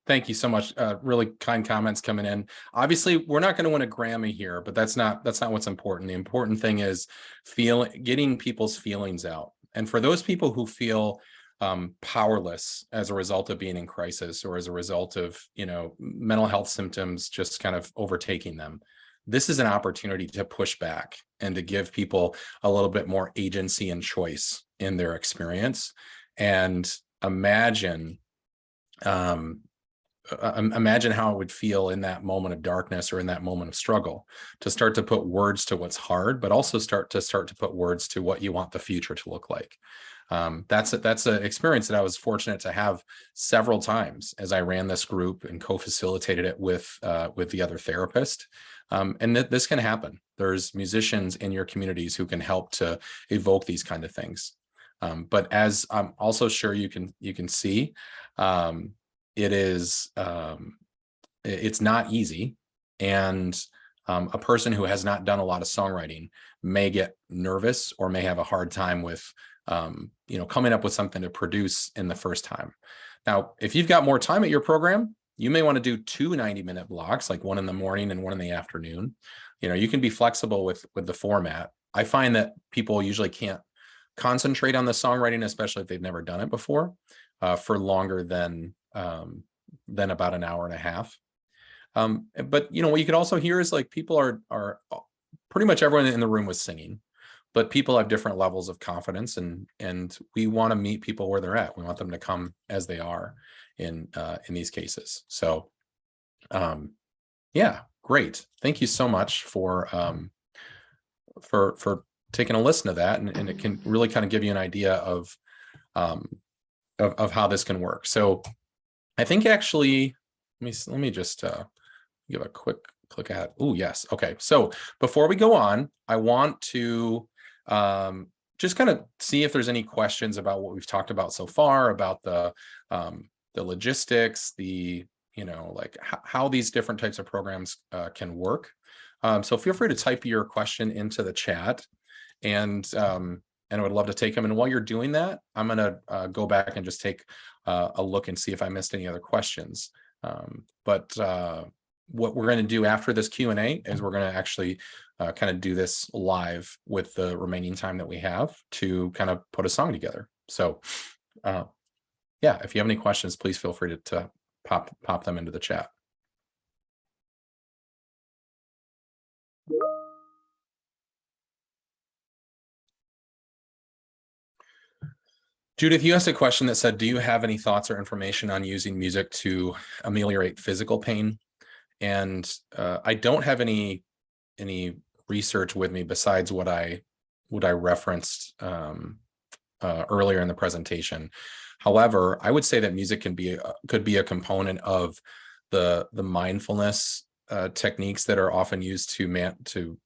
Thank you so much. Really kind comments coming in. Obviously, we're not going to win a Grammy here, but that's not what's important. The important thing is getting people's feelings out. And for those people who feel powerless as a result of being in crisis or as a result of, mental health symptoms just kind of overtaking them, this is an opportunity to push back and to give people a little bit more agency and choice in their experience. And imagine imagine how it would feel in that moment of darkness or in that moment of struggle, to start to put words to what's hard, but also start to put words to what you want the future to look like. That's an experience that I was fortunate to have several times as I ran this group and co-facilitated it with the other therapist. And this can happen. There's musicians in your communities who can help to evoke these kind of things. But as I'm also sure you can see, it's not easy. And a person who has not done a lot of songwriting may get nervous or may have a hard time with coming up with something to produce in the first time. Now, if you've got more time at your program, you may want to do 2 90-minute blocks, like one in the morning and one in the afternoon. You can be flexible with the format. I find that people usually can't concentrate on the songwriting, especially if they've never done it before, for longer than about an hour and a half. But what you could also hear is like people are pretty much everyone in the room was singing, but people have different levels of confidence, and we want to meet people where they're at. We want them to come as they are in these cases. So, yeah, great. Thank you so much for taking a listen to that, and it can really kind of give you an idea of how this can work. So, I think actually, let me just give a quick click at. Oh, yes. Okay. So before we go on, I want to just kind of see if there's any questions about what we've talked about so far, about the logistics, like how these different types of programs can work. So feel free to type your question into the chat, and I would love to take them. And while you're doing that, I'm going to go back and just take a look and see if I missed any other questions. But what we're going to do after this Q&A is we're going to actually kind of do this live with the remaining time that we have to kind of put a song together. So yeah, if you have any questions, please feel free to pop them into the chat. Judith, you asked a question that said, do you have any thoughts or information on using music to ameliorate physical pain? And I don't have any research with me besides what I referenced earlier in the presentation. However, I would say that music could be a component of the mindfulness techniques that are often used to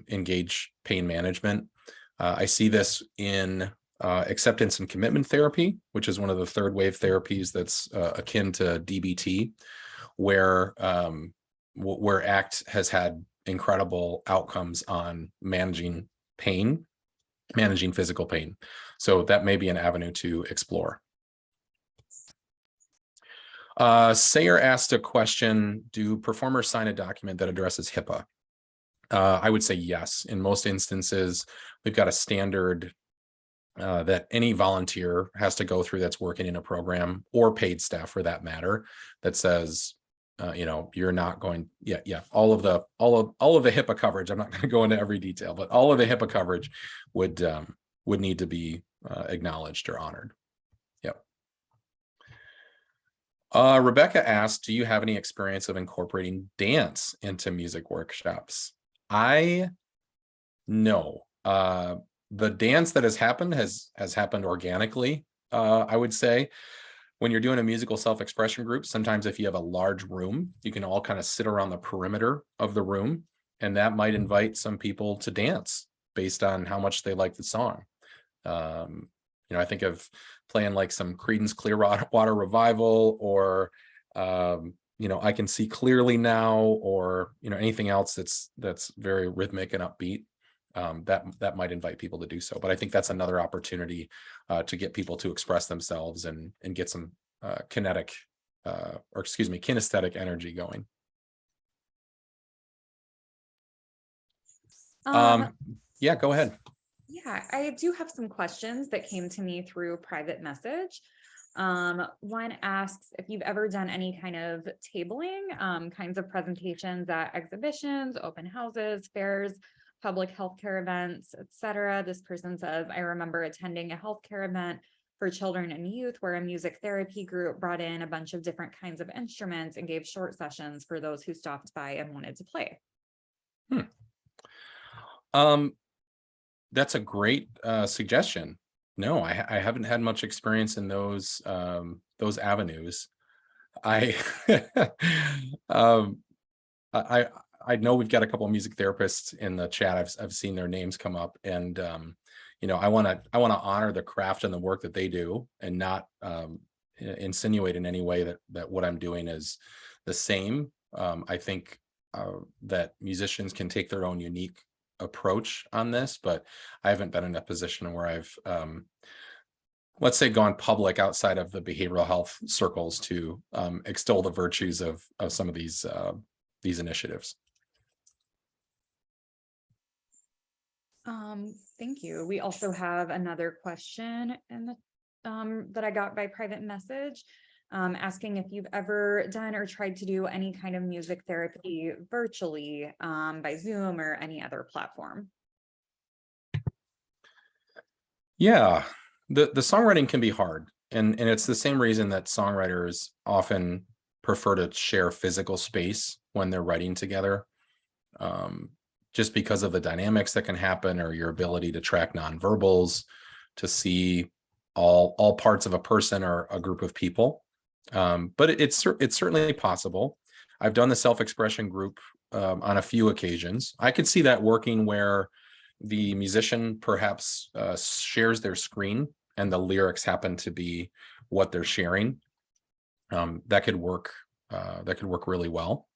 engage pain management. I see this in acceptance and commitment therapy, which is one of the third wave therapies that's akin to DBT, where ACT has had incredible outcomes on managing pain, managing physical pain. So that may be an avenue to explore. Sayer asked a question, do performers sign a document that addresses HIPAA? I would say yes. In most instances, we've got a standard that any volunteer has to go through that's working in a program, or paid staff for that matter, that says, you're not going, all of the HIPAA coverage. I'm not going to go into every detail, but all of the HIPAA coverage would need to be acknowledged or honored. Yep. Rebecca asked, do you have any experience of incorporating dance into music workshops? No. The dance that has happened has happened organically, I would say. When you're doing a musical self-expression group, sometimes if you have a large room, you can all kind of sit around the perimeter of the room, and that might invite some people to dance based on how much they like the song. I think of playing like some Creedence Clearwater Revival, or I Can See Clearly Now, or anything else that's very rhythmic and upbeat. That might invite people to do so. But I think that's another opportunity to get people to express themselves and get some kinesthetic energy going. Yeah, go ahead. Yeah, I do have some questions that came to me through private message. One asks if you've ever done any kind of tabling, kinds of presentations at exhibitions, open houses, fairs, public healthcare events, etc. This person says, I remember attending a healthcare event for children and youth, where a music therapy group brought in a bunch of different kinds of instruments and gave short sessions for those who stopped by and wanted to play. That's a great suggestion. No, I haven't had much experience in those avenues. I I I know we've got a couple of music therapists in the chat. I've seen their names come up, and I want to honor the craft and the work that they do, and not insinuate in any way that what I'm doing is the same. I think that musicians can take their own unique approach on this, but I haven't been in a position where I've let's say gone public outside of the behavioral health circles to extol the virtues of some of these initiatives. Thank you. We also have another question in the that I got by private message, asking if you've ever done or tried to do any kind of music therapy virtually, by Zoom or any other platform. Yeah, the songwriting can be hard, and it's the same reason that songwriters often prefer to share physical space when they're writing together, just because of the dynamics that can happen, or your ability to track nonverbals, to see all parts of a person or a group of people. But it's certainly possible. I've done the self-expression group on a few occasions. I could see that working where the musician perhaps shares their screen and the lyrics happen to be what they're sharing. That could work. That could work really well.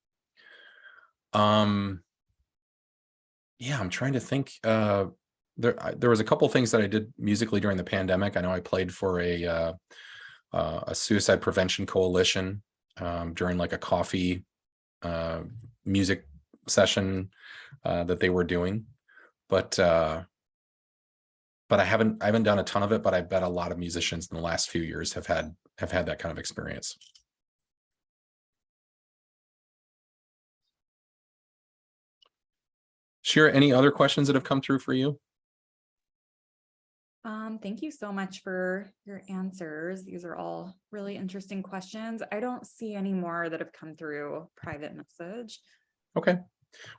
Yeah, I'm trying to think. There was a couple things that I did musically during the pandemic. I know I played for a suicide prevention coalition during like a coffee music session that they were doing, but I haven't done a ton of it. But I bet a lot of musicians in the last few years have had that kind of experience. Shira, any other questions that have come through for you? Thank you so much for your answers. These are all really interesting questions. I don't see any more that have come through private message. Okay.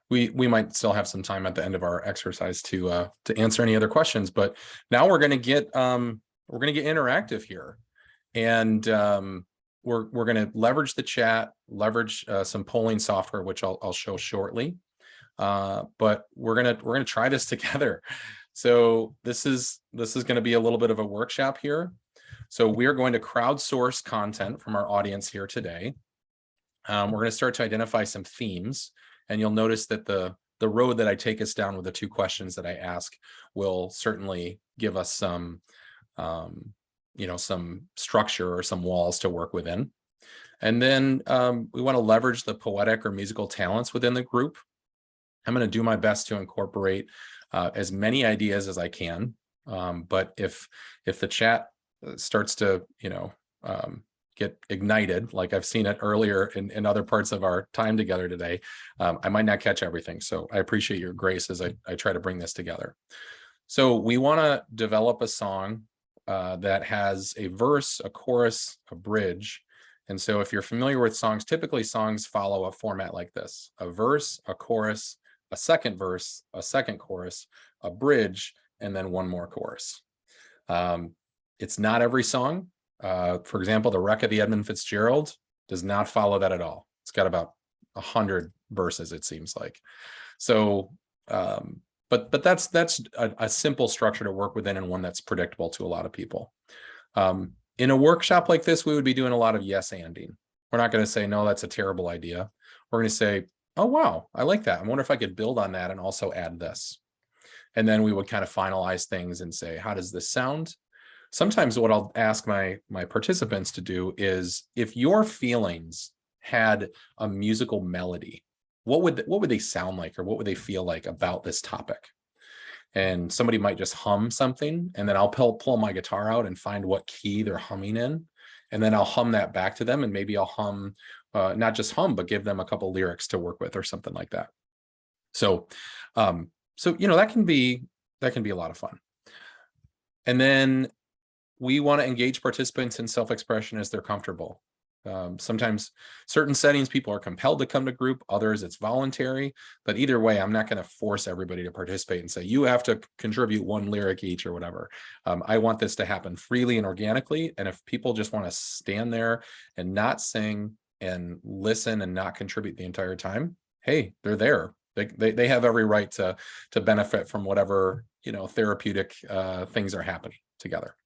We might still have some time at the end of our exercise to answer any other questions, but now we're going to get interactive here, and we're going to leverage the chat, leverage some polling software, which I'll show shortly. But we're gonna try this together. So this is going to be a little bit of a workshop here. So we are going to crowdsource content from our audience here today. We're going to start to identify some themes, and you'll notice that the road that I take us down with the two questions that I ask will certainly give us some some structure or some walls to work within. And then we want to leverage the poetic or musical talents within the group. I'm going to do my best to incorporate as many ideas as I can. But if the chat starts to, get ignited, like I've seen it earlier in other parts of our time together today, I might not catch everything. So I appreciate your grace as I try to bring this together. So we want to develop a song that has a verse, a chorus, a bridge. And so if you're familiar with songs, typically songs follow a format like this: a verse, a chorus, a second verse, a second chorus, a bridge, and then one more chorus. It's not every song. For example, the Wreck of the Edmund Fitzgerald does not follow that at all. It's got about 100 verses, it seems like. So, but that's a simple structure to work within, and one that's predictable to a lot of people. In a workshop like this, we would be doing a lot of yes-anding. We're not going to say, no, that's a terrible idea. We're going to say, oh, wow, I like that. I wonder if I could build on that and also add this. And then we would kind of finalize things and say, how does this sound? Sometimes what I'll ask my participants to do is, if your feelings had a musical melody, what would they sound like, or what would they feel like about this topic? And somebody might just hum something, and then I'll pull my guitar out and find what key they're humming in. And then I'll hum that back to them, and maybe I'll hum, not just hum, but give them a couple lyrics to work with or something like that. So, that can be a lot of fun. And then we want to engage participants in self-expression as they're comfortable. Sometimes certain settings, people are compelled to come to group, others it's voluntary, but either way, I'm not going to force everybody to participate and say, you have to contribute one lyric each or whatever. I want this to happen freely and organically. And if people just want to stand there and not sing and listen and not contribute the entire time, hey, they're there. They have every right to benefit from whatever, therapeutic things are happening together.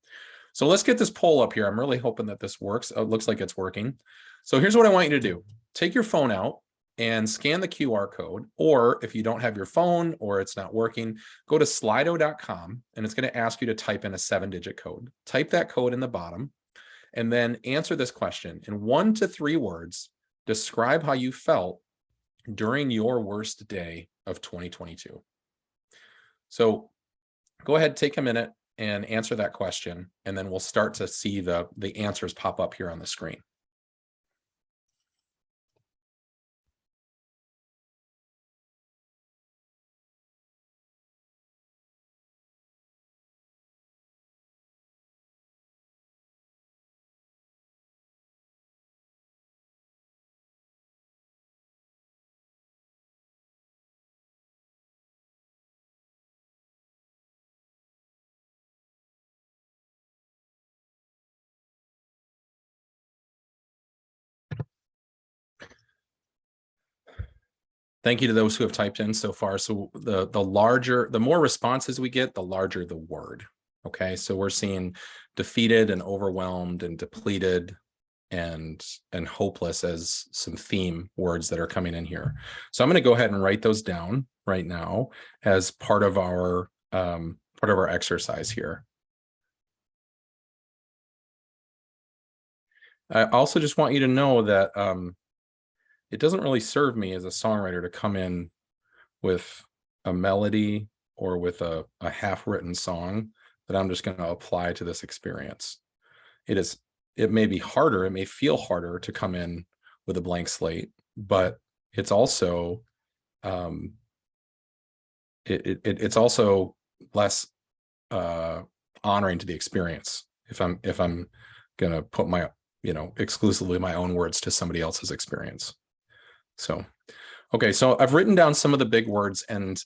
So let's get this poll up here. I'm really hoping that this works. It looks like it's working. So here's what I want you to do. Take your phone out and scan the QR code, or if you don't have your phone or it's not working, go to slido.com and it's going to ask you to type in a 7-digit code. Type that code in the bottom and then answer this question in 1 to 3 words. Describe how you felt during your worst day of 2022. So go ahead, take a minute and answer that question, and then we'll start to see the answers pop up here on the screen. Thank you to those who have typed in so far. So the more responses we get, the larger the word. Okay, so we're seeing defeated and overwhelmed and depleted and hopeless as some theme words that are coming in here. So I'm going to go ahead and write those down right now as part of our exercise here. I also just want you to know that it doesn't really serve me as a songwriter to come in with a melody or with a half-written song that I'm just going to apply to this experience. It may be harder, it may feel harder to come in with a blank slate, but it's also it's also less honoring to the experience if I'm going to put my exclusively my own words to somebody else's experience. So, okay, so I've written down some of the big words, and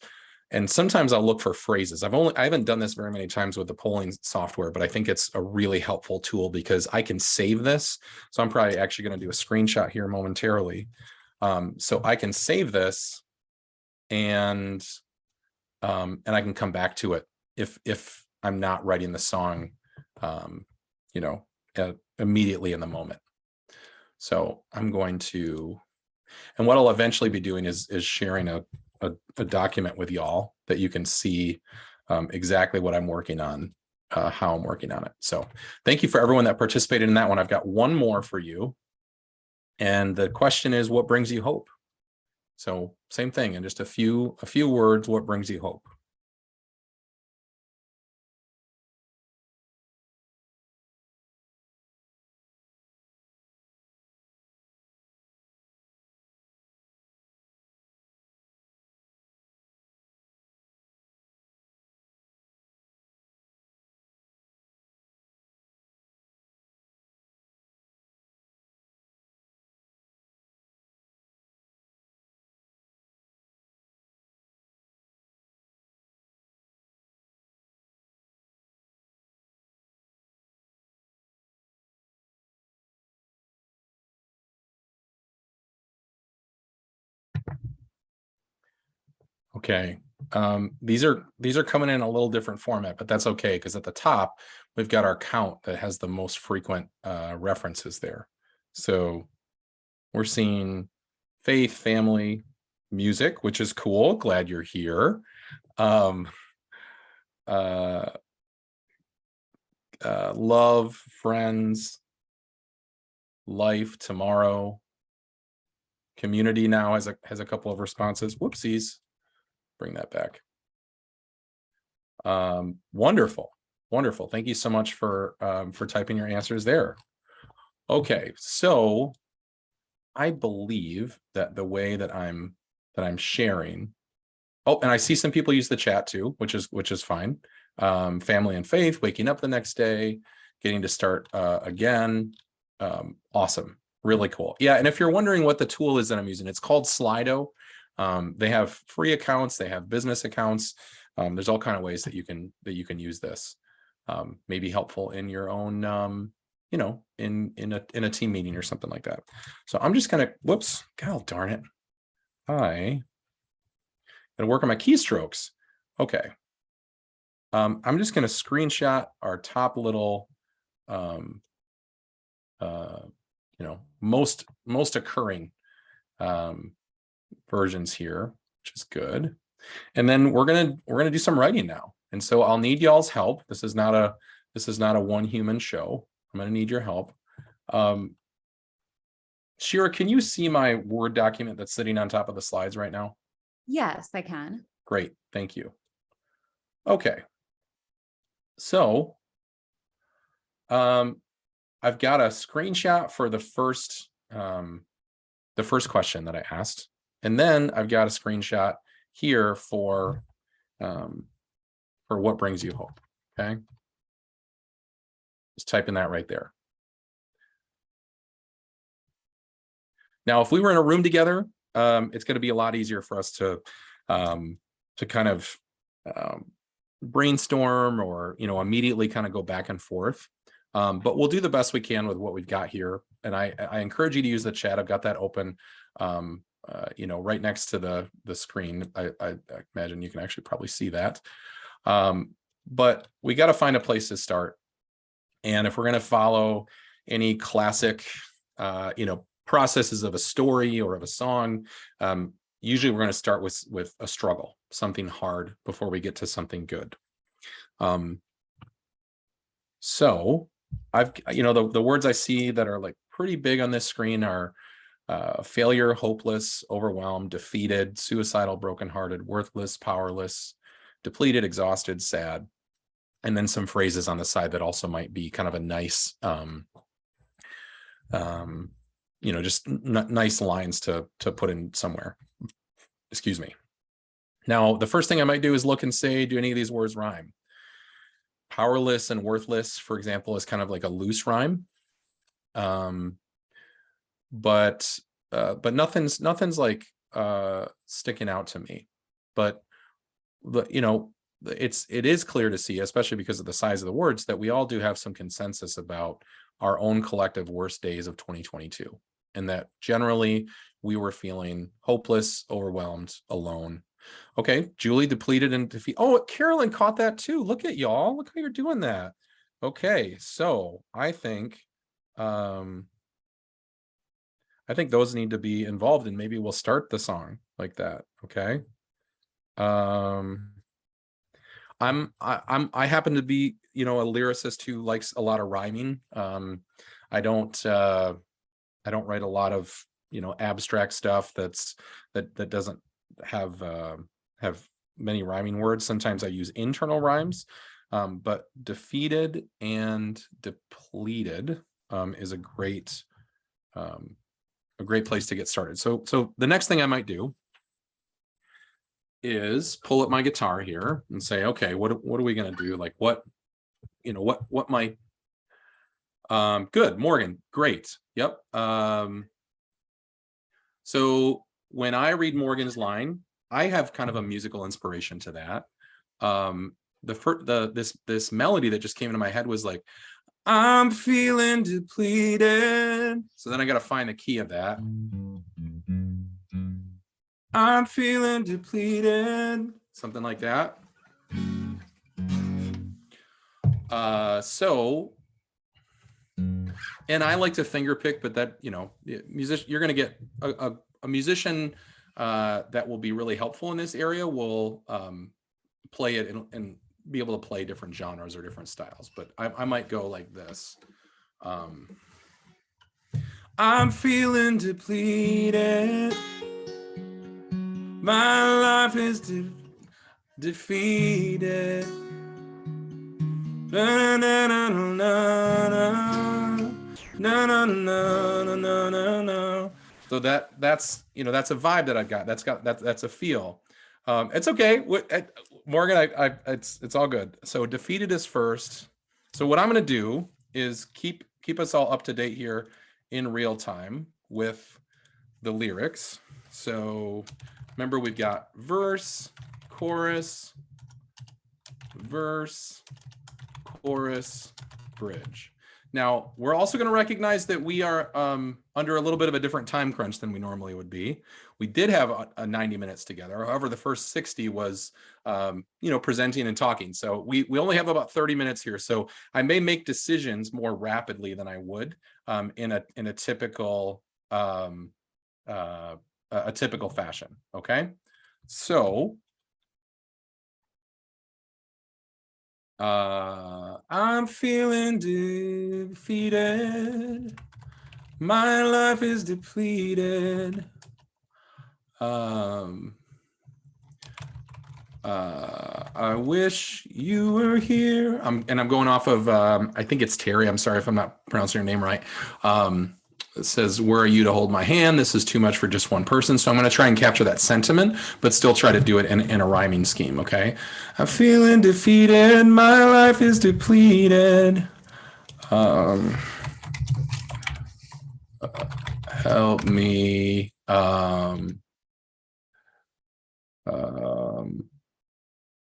sometimes I'll look for phrases. I haven't done this very many times with the polling software, but I think it's a really helpful tool because I can save this. So I'm probably actually going to do a screenshot here momentarily. So I can save this and I can come back to it if I'm not writing the song, immediately in the moment. So I'm going to, and what I'll eventually be doing is sharing a document with y'all that you can see exactly what I'm working on, how I'm working on it. So thank you for everyone that participated in that one. I've got one more for you. And the question is, what brings you hope? So same thing, in just a few words, what brings you hope? Okay, these are coming in a little different format, but that's okay, because at the top we've got our count that has the most frequent references there. So we're seeing faith, family, music, which is cool. Glad you're here. Love, friends, life, tomorrow. Community now has a couple of responses. Whoopsies. Bring that back. Wonderful. Thank you so much for typing your answers there. Okay, so I believe that the way that I'm sharing. Oh, and I see some people use the chat too, which is fine. Family and faith, waking up the next day, getting to start again. Awesome. Really cool. Yeah. And if you're wondering what the tool is that I'm using, it's called Slido. They have free accounts. They have business accounts. There's all kinds of ways that you can use this. Maybe helpful in your own, you know, in a team meeting or something like that. So I'm just gonna, whoops, God darn it. I'm gonna work on my keystrokes. Okay. I'm just gonna screenshot our top little, you know, most occurring versions here, which is good. And then we're gonna do some writing now. And so I'll need y'all's help. This is not a one human show. I'm gonna need your help. Shira, can you see my Word document that's sitting on top of the slides right now? Yes, I can. Great, thank you. Okay. So I've got a screenshot for the first question that I asked. And then I've got a screenshot here for what brings you hope. Okay. Just type in that right there. Now, if we were in a room together, it's going to be a lot easier for us to kind of brainstorm or, you know, immediately kind of go back and forth. But we'll do the best we can with what we've got here. And I encourage you to use the chat. I've got that open, you know, right next to the screen. I imagine you can actually probably see that. But we got to find a place to start. And if we're going to follow any classic, you know, processes of a story or of a song, usually we're going to start with a struggle, something hard before we get to something good. So you know, the words I see that are like pretty big on this screen are failure, hopeless, overwhelmed, defeated, suicidal, brokenhearted, worthless, powerless, depleted, exhausted, sad. And then some phrases on the side that also might be kind of a nice, you know, just nice lines to put in somewhere. Excuse me. Now, the first thing I might do is look and say, do any of these words rhyme? Powerless and worthless, for example, is kind of like a loose rhyme. But nothing's like sticking out to me. But you know, it is clear to see, especially because of the size of the words, that we all do have some consensus about our own collective worst days of 2022, and that generally we were feeling hopeless, overwhelmed, alone. Okay, Julie, depleted and defeat. Oh, Carolyn caught that too. Look at y'all. Look how you're doing that. Okay, so I think those need to be involved, and maybe we'll start the song like that. Okay. I happen to be, you know, a lyricist who likes a lot of rhyming. I don't write a lot of, you know, abstract stuff that doesn't have many rhyming words. Sometimes I use internal rhymes, but defeated and depleted is a great place to get started. So the next thing I might do is pull up my guitar here and say, okay, what are we going to do? Like what might, good, Morgan, great. Yep. So when I read Morgan's line, I have kind of a musical inspiration to that. This melody that just came into my head was like, I'm feeling depleted. So then I got to find the key of that. I'm feeling depleted, something like that. And I like to finger pick, but that, you know, you're going to get a musician that will be really helpful in this area will play it and be able to play different genres or different styles. But I might go like this. I'm feeling depleted. My life is defeated. Na, na, na, na, na, na, na, na, na, na, na. So that's, you know, that's a vibe that I've got. That's a feel. It's okay, Morgan. It's all good. So defeated is first. So what I'm going to do is keep us all up to date here in real time with the lyrics. So remember, we've got verse, chorus, verse, chorus, bridge. Now, we're also going to recognize that we are under a little bit of a different time crunch than we normally would be. We did have a 90 minutes together. However, the first 60 was, presenting and talking. So we only have about 30 minutes here. So I may make decisions more rapidly than I would in a typical a typical fashion. Okay, so I'm feeling defeated. My life is depleted. I wish you were here. I'm going off of, I think it's Terry. I'm sorry if I'm not pronouncing your name right. It says, where are you to hold my hand? This is too much for just one person. So I'm going to try and capture that sentiment, but still try to do it in a rhyming scheme. Okay. I'm feeling defeated. My life is depleted. Help me.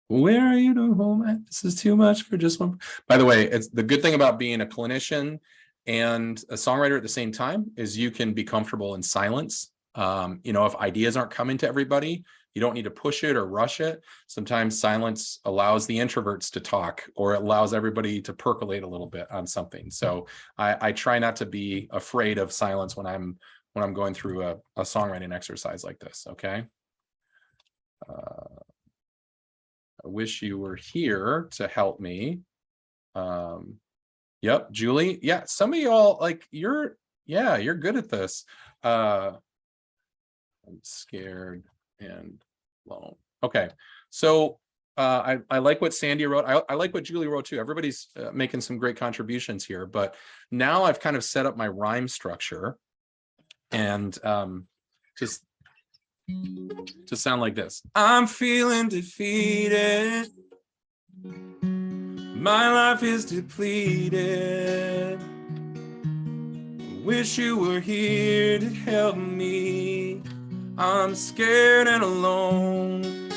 Where are you to hold my? This is too much for just one. By the way, it's the good thing about being a clinician and a songwriter at the same time is you can be comfortable in silence. If ideas aren't coming to everybody, you don't need to push it or rush it. Sometimes silence allows the introverts to talk, or it allows everybody to percolate a little bit on something. So I try not to be afraid of silence when I'm going through a songwriting exercise like this. Okay. I wish you were here to help me. Yep, Julie. Yeah, some of y'all you're good at this. I'm scared and alone. Okay, so I like what Sandy wrote. I like what Julie wrote too. Everybody's making some great contributions here, but now I've kind of set up my rhyme structure and just to sound like this. I'm feeling defeated. My life is depleted. Wish you were here to help me. I'm scared and alone.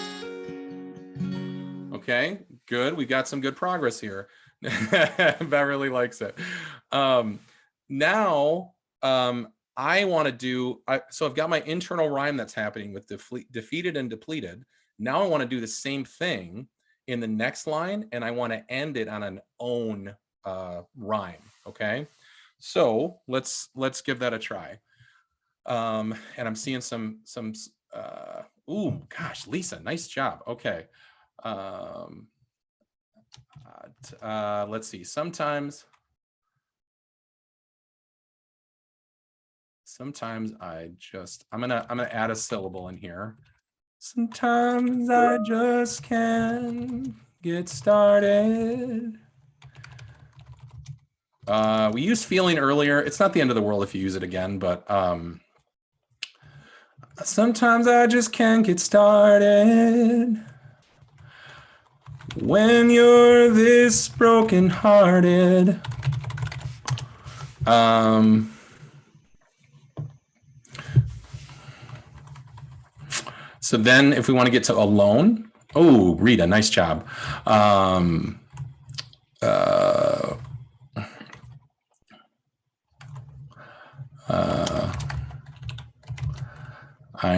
Okay, good. We got some good progress here. Beverly likes it. Now, I want to do, so I've got my internal rhyme that's happening with defeated and depleted. Now I want to do the same thing in the next line, and I want to end it on an own rhyme. Okay, so let's give that a try. And I'm seeing some ooh, gosh, Lisa, nice job. Okay, let's see. Sometimes I'm gonna add a syllable in here. Sometimes I just can't get started. We used feeling earlier. It's not the end of the world if you use it again, but sometimes I just can't get started. When you're this brokenhearted. So then if we want to get to alone, oh, Rita, nice job. I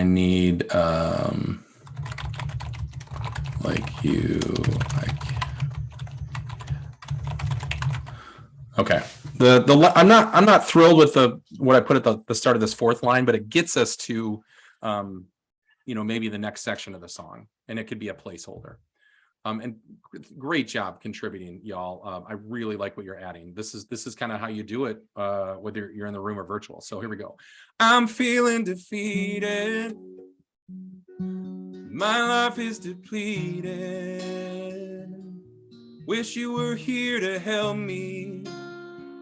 need like you. Okay. I'm not thrilled with what I put at the start of this fourth line, but it gets us to maybe the next section of the song, and it could be a placeholder. And great job contributing, y'all. I really like what you're adding. This is kind of how you do it, whether you're in the room or virtual. So here we go. I'm feeling defeated. My life is depleted. Wish you were here to help me.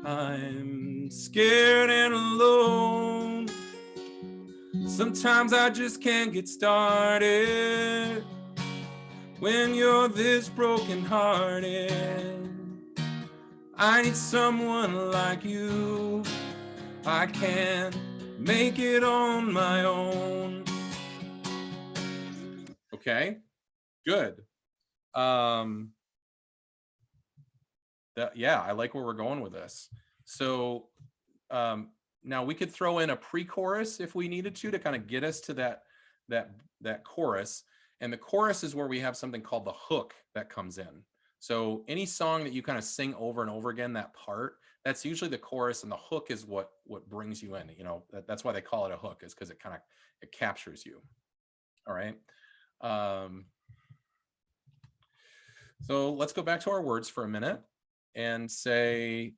I'm scared and alone. Sometimes I just can't get started. When you're this brokenhearted, I need someone like you. I can't make it on my own. Okay, good. Yeah, I like where we're going with this. So now we could throw in a pre-chorus if we needed to kind of get us to that chorus. And the chorus is where we have something called the hook that comes in. So any song that you kind of sing over and over again, that part, that's usually the chorus, and the hook is what brings you in. You know, that's why they call it a hook, is because it captures you. All right. So let's go back to our words for a minute and say,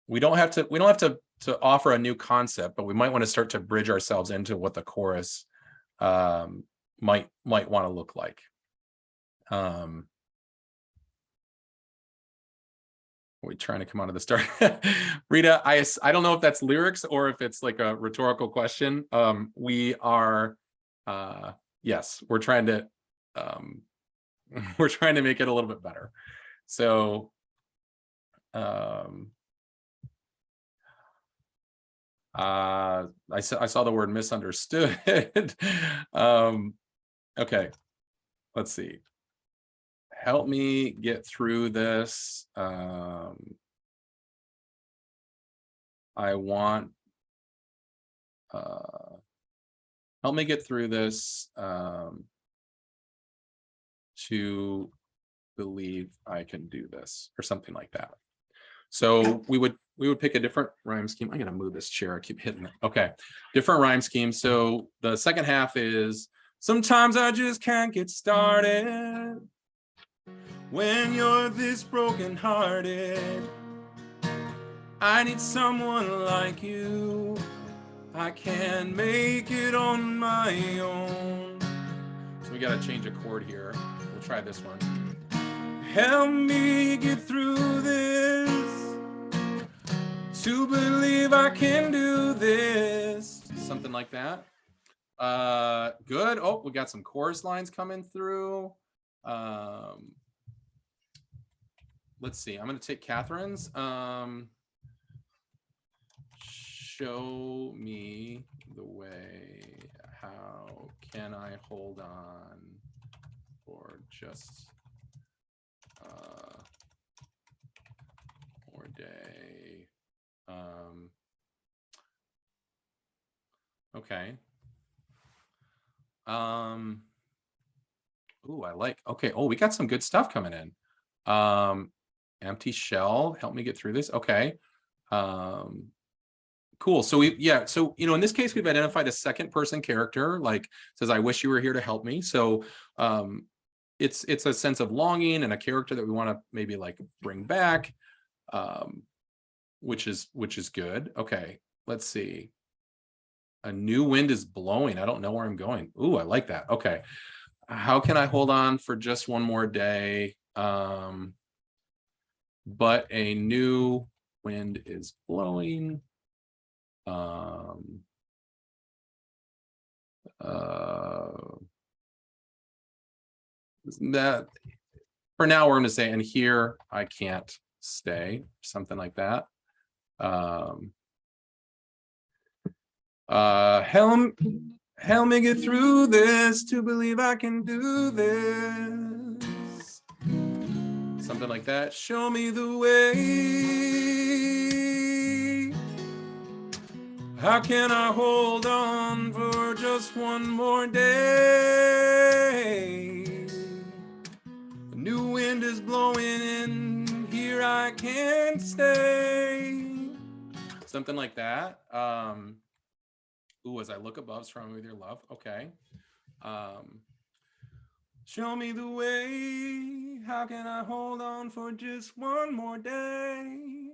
we don't have to offer a new concept, but we might want to start to bridge ourselves into what the chorus might want to look like. We're trying to come out of the start. Rita, I don't know if that's lyrics or if it's like a rhetorical question. We are, yes, we're trying to make it a little bit better. So, I saw the word misunderstood. Okay, let's see. Help me get through this. I want, help me get through this to believe I can do this, or something like that. So we would pick a different rhyme scheme. I'm gonna move this chair, I keep hitting it. Okay, different rhyme scheme. So the second half is, sometimes I just can't get started when you're this brokenhearted. I need someone like you. I can't make it on my own. So we gotta change a chord here. We'll try this one. Help me get through this to believe I can do this. Something like that. Good. Oh, we got some chorus lines coming through. Let's see. I'm going to take Catherine's. Show me the way. How can I hold on for just more day? Okay. Ooh, I like. Okay. Oh, we got some good stuff coming in. Empty shell. Help me get through this. Okay. Cool. So so in this case, we've identified a second person character, like says, I wish you were here to help me. So it's a sense of longing and a character that we want to maybe like bring back, which is good. Okay, let's see. A new wind is blowing. I don't know where I'm going. Ooh, I like that. Okay. How can I hold on for just one more day? But a new wind is blowing. That for now we're going to say, and here I can't stay, something like that. Help me get through this to believe I can do this. Something like that. Show me the way. How can I hold on for just one more day? A new wind is blowing in, here I can't stay. Something like that. Ooh, as I look above, surround me with your love. Okay. Show me the way. How can I hold on for just one more day?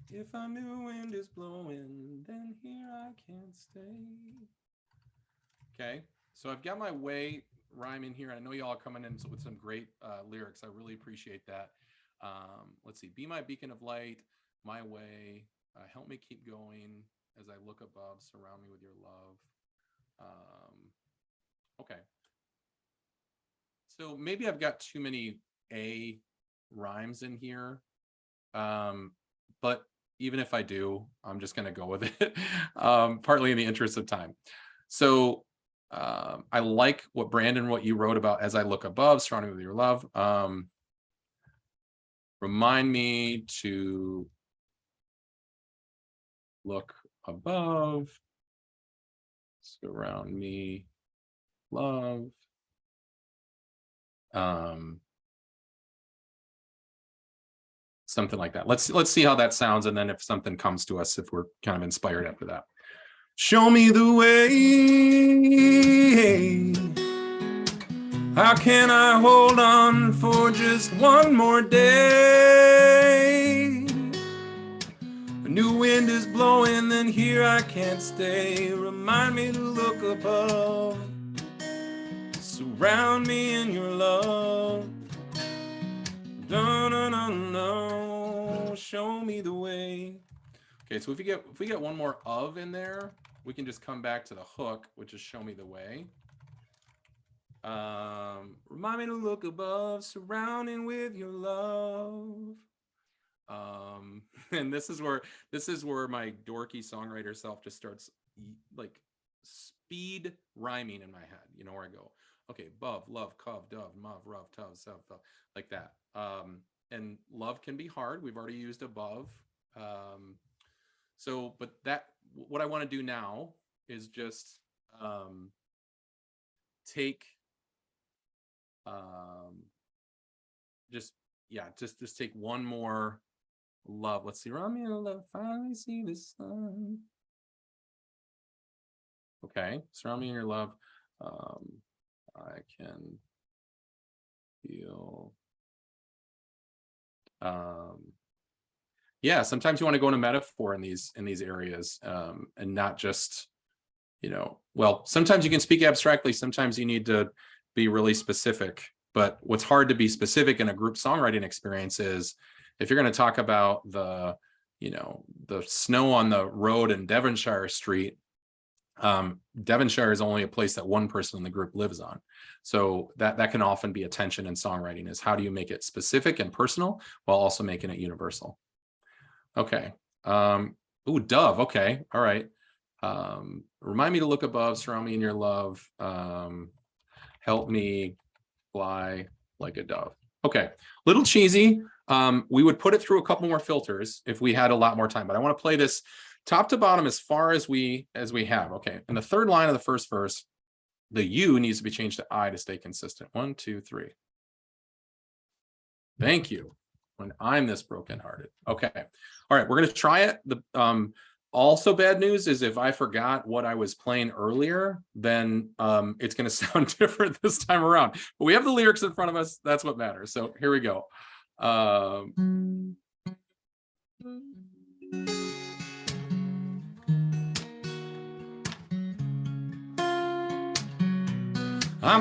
If a new wind is blowing, then here I can't stay. Okay, so I've got my way rhyme in here. I know y'all are coming in with some great lyrics. I really appreciate that. Let's see. Be my beacon of light, my way. Help me keep going as I look above. Surround me with your love. Okay. So maybe I've got too many A rhymes in here. But even if I do, I'm just going to go with it, partly in the interest of time. So I like what Brandon, what you wrote about as I look above, surrounding with your love. Remind me to look above, surround me, love. Something like that. Let's see how that sounds, and then if something comes to us, if we're kind of inspired after that. Show me the way. How can I hold on for just one more day? A new wind is blowing, and here I can't stay. Remind me to look above. Surround me in your love. No, no, no, no. Show me the way. Okay, so if we get one more of in there, we can just come back to the hook, which is show me the way. Remind me to look above, surrounding with your love. And this is where my dorky songwriter self just starts like speed rhyming in my head. You know where I go. Okay, bov, love, cov, dove, mov, ruv, tov, self, like that. And love can be hard. We've already used above. So, but what I want to do now is just take just take one more love. Let's see. Romeo, love, finally see the sun. Okay, surround me in your love. I can feel. Yeah, sometimes you want to go into metaphor in these areas, and not just, well, sometimes you can speak abstractly, sometimes you need to be really specific. But what's hard to be specific in a group songwriting experience is if you're going to talk about the snow on the road in Devonshire Street, Devonshire is only a place that one person in the group lives on. So that can often be a tension in songwriting, is how do you make it specific and personal while also making it universal? Okay. Ooh, dove. Okay. All right. Remind me to look above, surround me in your love. Help me fly like a dove. Okay. Little cheesy. We would put it through a couple more filters if we had a lot more time, but I want to play this top to bottom as far as we have. Okay. In the third line of the first verse, the U needs to be changed to I to stay consistent. 1, 2, 3. Thank you. When I'm this brokenhearted. Okay. All right. We're going to try it. Also bad news is if I forgot what I was playing earlier, then it's going to sound different this time around. But we have the lyrics in front of us. That's what matters. So here we go. I'm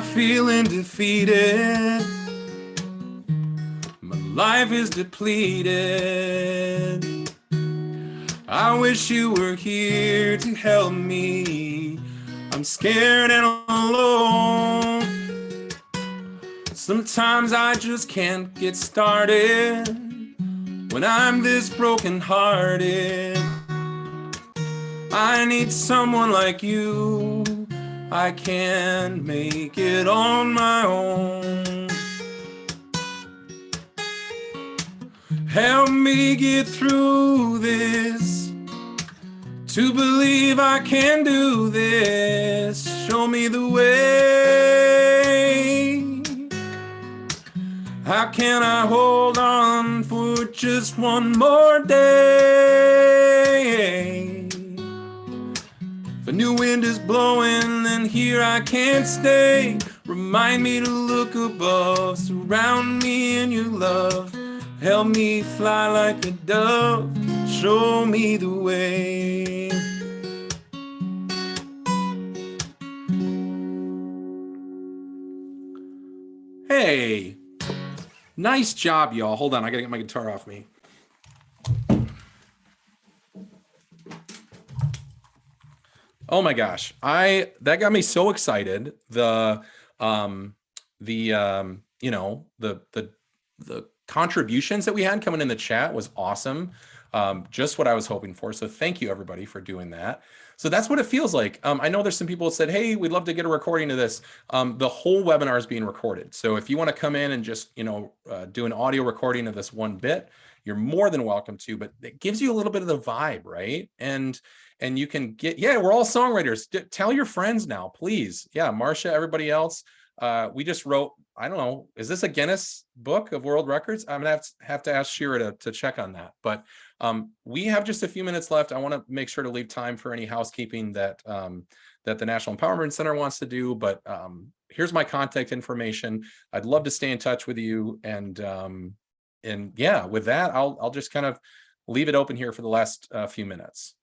feeling defeated. My life is depleted. I wish you were here to help me. I'm scared and alone. Sometimes I just can't get started when I'm this brokenhearted. I need someone like you. I can't make it on my own. Help me get through this, to believe I can do this. Show me the way. How can I hold on for just one more day? If a new wind is blowing, then here I can't stay. Remind me to look above, surround me in your love. Help me fly like a dove, show me the way. Hey, nice job, y'all. Hold on, I gotta get my guitar off me. Oh my gosh. That got me so excited. The contributions that we had coming in the chat was awesome. Just what I was hoping for. So thank you everybody for doing that. So that's what it feels like. I know there's some people that said, hey, we'd love to get a recording of this. The whole webinar is being recorded. So if you want to come in and just, do an audio recording of this one bit, you're more than welcome to, but it gives you a little bit of the vibe, right? And you can get, yeah, we're all songwriters. Tell your friends now, please. Yeah, Marcia, everybody else. We just wrote, I don't know, is this a Guinness Book of World Records? I'm gonna have to ask Shira to check on that. But we have just a few minutes left. I want to make sure to leave time for any housekeeping that that the National Empowerment Center wants to do. But here's my contact information. I'd love to stay in touch with you. And yeah, with that, I'll just kind of leave it open here for the last few minutes.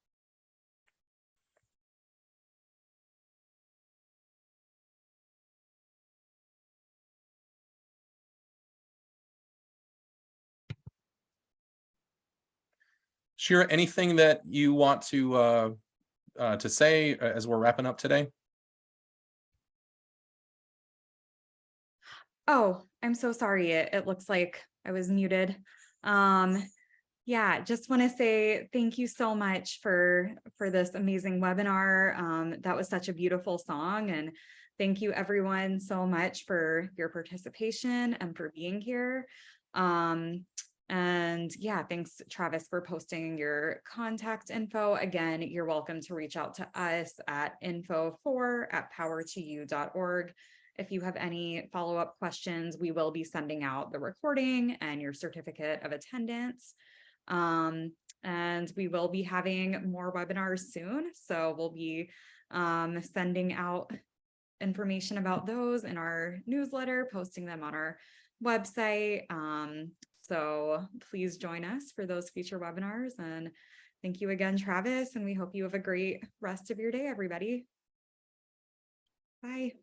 Shira, anything that you want to say as we're wrapping up today? Oh, I'm so sorry. It looks like I was muted. Yeah, just want to say thank you so much for this amazing webinar. That was such a beautiful song, and thank you everyone so much for your participation and for being here. And yeah, thanks Travis for posting your contact info. Again, you're welcome to reach out to us at info4@power2u.org. If you have any follow-up questions, we will be sending out the recording and your certificate of attendance. And we will be having more webinars soon. So we'll be sending out information about those in our newsletter, posting them on our website. So please join us for those future webinars. And thank you again, Travis. And we hope you have a great rest of your day, everybody. Bye.